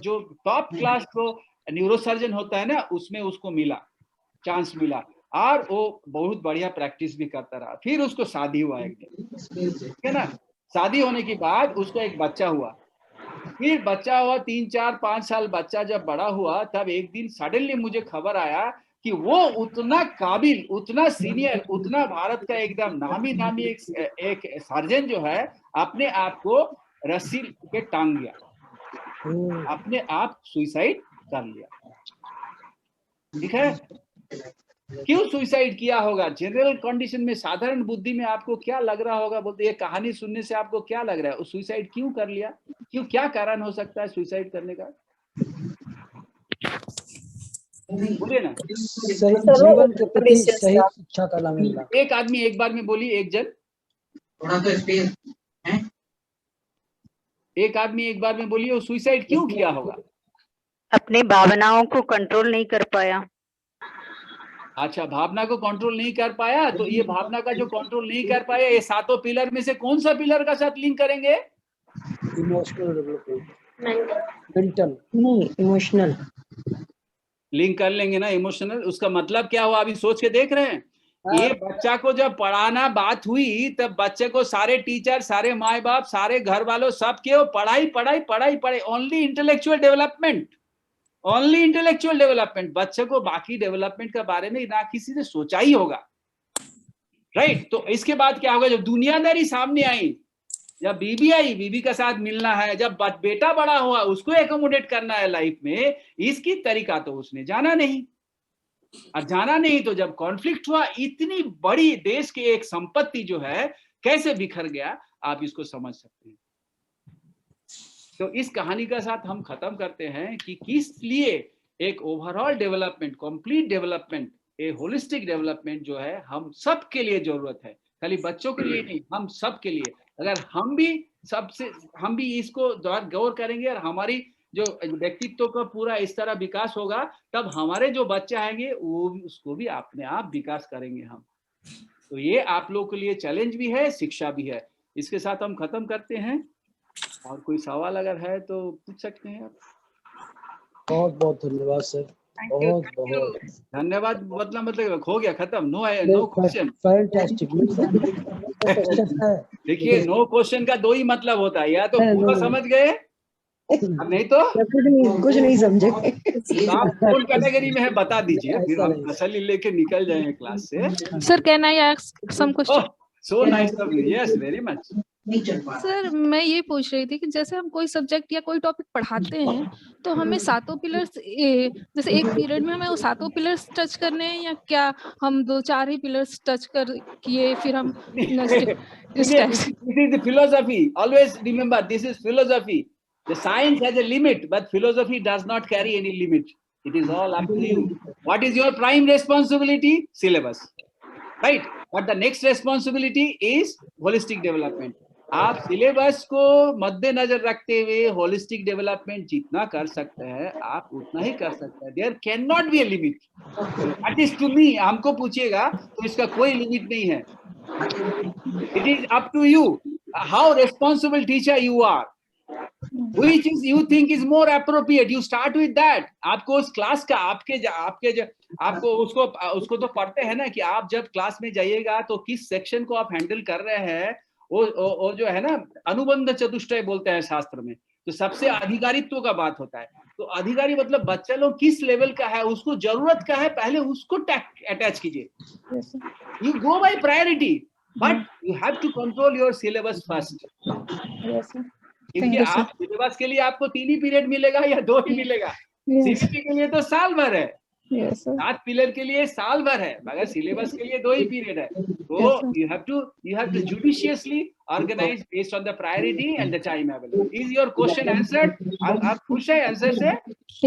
[SPEAKER 1] जो टॉप क्लास को न्यूरोसर्जन होता है ना, उसमें उसको मिला, चांस मिला, और वो बहुत बढ़िया प्रैक्टिस भी करता रहा। फिर उसको शादी हुआ एक दिन, ठीक है ना, शादी होने के बाद उसको एक बच्चा हुआ, फिर बच्चा हुआ 3, 4, 5 साल, बच्चा जब बड़ा हुआ तब एक दिन सडनली मुझे खबर आया कि वो उतना काबिल, उतना सीनियर, उतना भारत का एकदम नामी नामी एक सर्जन जो है, अपने आप को रस्सी पे टांग गया, अपने आप सुसाइड कर लिया। ठीक है, क्यों सुसाइड किया होगा? जनरल कंडीशन में, साधारण बुद्धि में आपको क्या लग रहा होगा? बोलते ये कहानी सुनने से आपको क्या लग रहा है? वो सुसाइड क्यों कर लिया? क्यों, क्या कारण हो सकता है सुसाइड करने का? बोलिए ना।
[SPEAKER 3] सही जीवन के प्रति सही शिक्षा का ना मिलना।
[SPEAKER 1] एक आदमी एक बार में बोलिए, एक जन,
[SPEAKER 5] थोड़ा तो स्पेस है।
[SPEAKER 1] एक आदमी एक बार में बोलिए, वो सुसाइड क्यों किया होगा?
[SPEAKER 8] अपनी भावनाओं को कंट्रोल नहीं कर पाया।
[SPEAKER 1] अच्छा, भावना को कंट्रोल नहीं कर पाया, तो ये भावना का जो कंट्रोल नहीं कर पाया, ये सातों पिलर में से कौन सा पिलर का साथ लिंक करेंगे?
[SPEAKER 3] इमोशनल डेवलपमेंट,
[SPEAKER 6] मेंटल नहीं, इमोशनल
[SPEAKER 1] लिंक कर लेंगे ना, इमोशनल। उसका मतलब क्या हुआ, अभी सोच के देख रहे हैं? ये बच्चा को जब पढ़ाना बात हुई, तब बच्चे को सारे टीचर, सारे माँ बाप, सारे घर वालों, सब के पढ़ाई पढ़ाई पढ़ाई पढ़ाई, only intellectual development, only intellectual development. बच्चे को बाकी डेवलपमेंट के बारे में ना किसी ने सोचा ही होगा, राइट? तो इसके बाद क्या होगा, जब दुनियादारी सामने आई, जब बीबी आई, बीबी के साथ मिलना है, जब बेटा बड़ा हुआ, उसको एकोमोडेट करना है लाइफ में, इसकी तरीका तो उसने जाना नहीं। और जाना नहीं तो जब कॉन्फ्लिक्ट हुआ, इतनी बड़ी देश की एक संपत्ति जो है कैसे बिखर गया, आप इसको समझ सकते हैं। तो इस कहानी के साथ हम खत्म करते हैं कि किस लिए एक ओवरऑल डेवलपमेंट, कंप्लीट डेवलपमेंट, ए होलिस्टिक डेवलपमेंट जो है हम सब के लिए जरूरत है, खाली बच्चों के लिए नहीं, हम सब के लिए। अगर हम भी इसको गौर करेंगे और हमारी जो व्यक्तित्व का पूरा इस तरह विकास होगा, तब हमारे जो बच्चे आएंगे वो उसको भी अपने आप विकास करेंगे हम। तो ये आप लोगों के लिए चैलेंज भी है, शिक्षा भी है। इसके साथ हम खत्म करते हैं, और कोई सवाल अगर है तो पूछ सकते हैं आप।
[SPEAKER 3] बहुत बहुत धन्यवाद सर, बहुत बहुत
[SPEAKER 1] धन्यवाद। मतलब हो गया, खत्म, नो क्वेश्चन।
[SPEAKER 3] फैंटास्टिक।
[SPEAKER 1] देखिए, नो क्वेश्चन का दो ही मतलब होता है, या तो पूरा समझ गए, नहीं तो
[SPEAKER 6] कुछ नहीं समझे।
[SPEAKER 1] आप कौन कैटेगरी में है बता दीजिए, फिर हम तसल्ली लेके निकल जाएंगे क्लास से।
[SPEAKER 4] Sir, can I ask some question?
[SPEAKER 1] So nice of you, yes, very much.
[SPEAKER 4] Sir, मैं ये पूछ रही थी कि जैसे हम कोई सब्जेक्ट या कोई टॉपिक पढ़ाते हैं, तो हमें सातों पिलर्स, जैसे एक पीरियड में हमें वो सातों पिलर्स टच करने हैं, या क्या हम 2-4 ही पिलर्स टच कर किए फिर हम next?
[SPEAKER 1] This is the philosophy. Always remember, this is philosophy. The science has a limit, but philosophy does not carry any limit. It is all up to you. What is your prime responsibility? Syllabus, right? But the next responsibility is holistic development. आप syllabus को मद्देनजर रखते हुए holistic development जितना कर सकते हैं, आप उतना ही कर सकते हैं। There can not be a limit, that is to me. हमको पूछिएगा तो इसका कोई लिमिट नहीं है। It is up to you, how responsible teacher you are, which is you think is more appropriate, you start with that. आपको उस class का, आपको उसको तो पढ़ते हैं ना, कि आप जब क्लास में जाइएगा तो किस सेक्शन को आप हैंडल कर रहे हैं, वो जो है ना, अनुबंध चतुष्टय बोलते हैं शास्त्र में, तो सबसे अधिकारित्व का बात होता है। तो अधिकारी मतलब बच्चा लोग किस लेवल का है, उसको जरूरत का है, पहले उसको अटैच कीजिए। You go by priority, but you have to control your syllabus first. क्योंकि आप सिलेबस के लिए आपको 3 ही पीरियड मिलेगा या 2 ही मिलेगा, सीबीपी के लिए तो साल भर है।
[SPEAKER 4] Yes, sir.
[SPEAKER 1] 7 पिलर के लिए साल भर है, मगर सिलेबस के लिए 2 ही पीरियड है। तो you have to judiciously organize based on the priority and the time available. Is your question answered? आप खुश हैं आंसर से?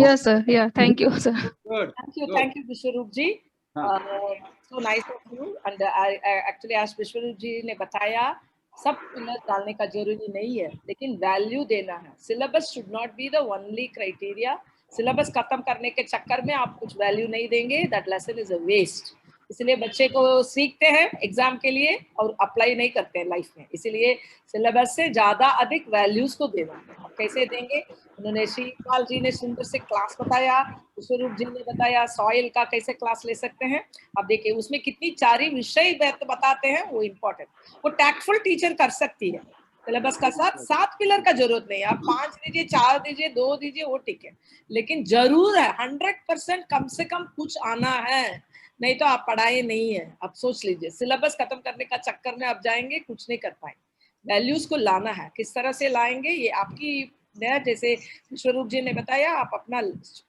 [SPEAKER 4] Yes, sir. Yeah, thank you, sir.
[SPEAKER 1] Good.
[SPEAKER 2] Thank you, Vishwarup ji. So nice of you. And I actually as Vishwarup ji ने बताया, सब pillar डालने का जरूरी नहीं है, लेकिन वैल्यू देना है। Syllabus should not be the only criteria. Syllabus खत्म करने के चक्कर में आप कुछ वैल्यू नहीं देंगे, that lesson is a waste. इसलिए बच्चे को सीखते हैं एग्जाम के लिए और अप्लाई नहीं करते हैं लाइफ में। इसीलिए सिलेबस से ज्यादा अधिक वैल्यूज को देना है। आप कैसे देंगे? उन्होंने श्रीपाल जी ने सुंदर से क्लास बताया, विश्वरूप जी ने बताया सॉइल का कैसे क्लास ले सकते हैं। आप देखिए उसमें कितनी 4 विषय बताते हैं, वो इम्पोर्टेंट। वो टैक्टफुल टीचर कर सकती है। सिलेबस का साथ 7 पिलर का जरूरत नहीं है, आप 5 दीजिए, 4 दीजिए, 2 दीजिए, वो ठीक है, लेकिन जरूर है 100% कम से कम कुछ आना है, नहीं तो आप पढ़ाई नहीं है। आप सोच लीजिए, सिलेबस खत्म करने का चक्कर में आप जाएंगे, कुछ नहीं कर पाएंगे। वैल्यूज को लाना है, किस तरह से लाएंगे ये आपकी है। जैसे विश्वरूप जी ने बताया, आप अपना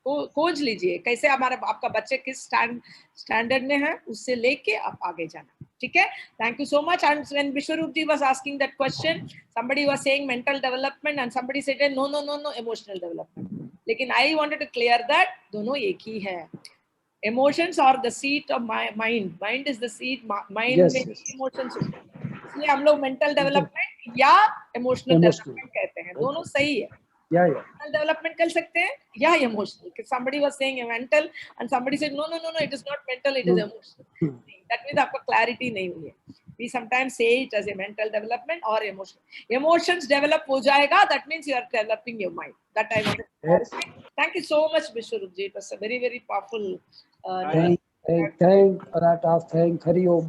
[SPEAKER 2] खोज लीजिए कैसे आपका बच्चे किस स्टैंडर्ड में है, उससे लेके आप आगे जाना। ठीक है, thank you so much. And when Vishwaroop ji was asking that question, somebody was saying mental development and somebody said no emotional development, लेकिन I wanted to clear that दोनों एक ही है। Emotions are the seat of mind is the seat, mind में emotions होते हैं, इसलिए हम लोग mental development या emotional development कहते हैं, दोनों सही है। mental development कर सकते हैं या emotional। Somebody was saying mental and somebody said no it is not mental, it is emotional। that means आपको clarity नहीं हुई है। We sometimes say it as a mental development or emotion। Emotions develop हो जाएगा, that means you are developing your mind। That I want to clarify। Thank you so much, Vishwarup ji। It was a very powerful।
[SPEAKER 3] thank Hari Om।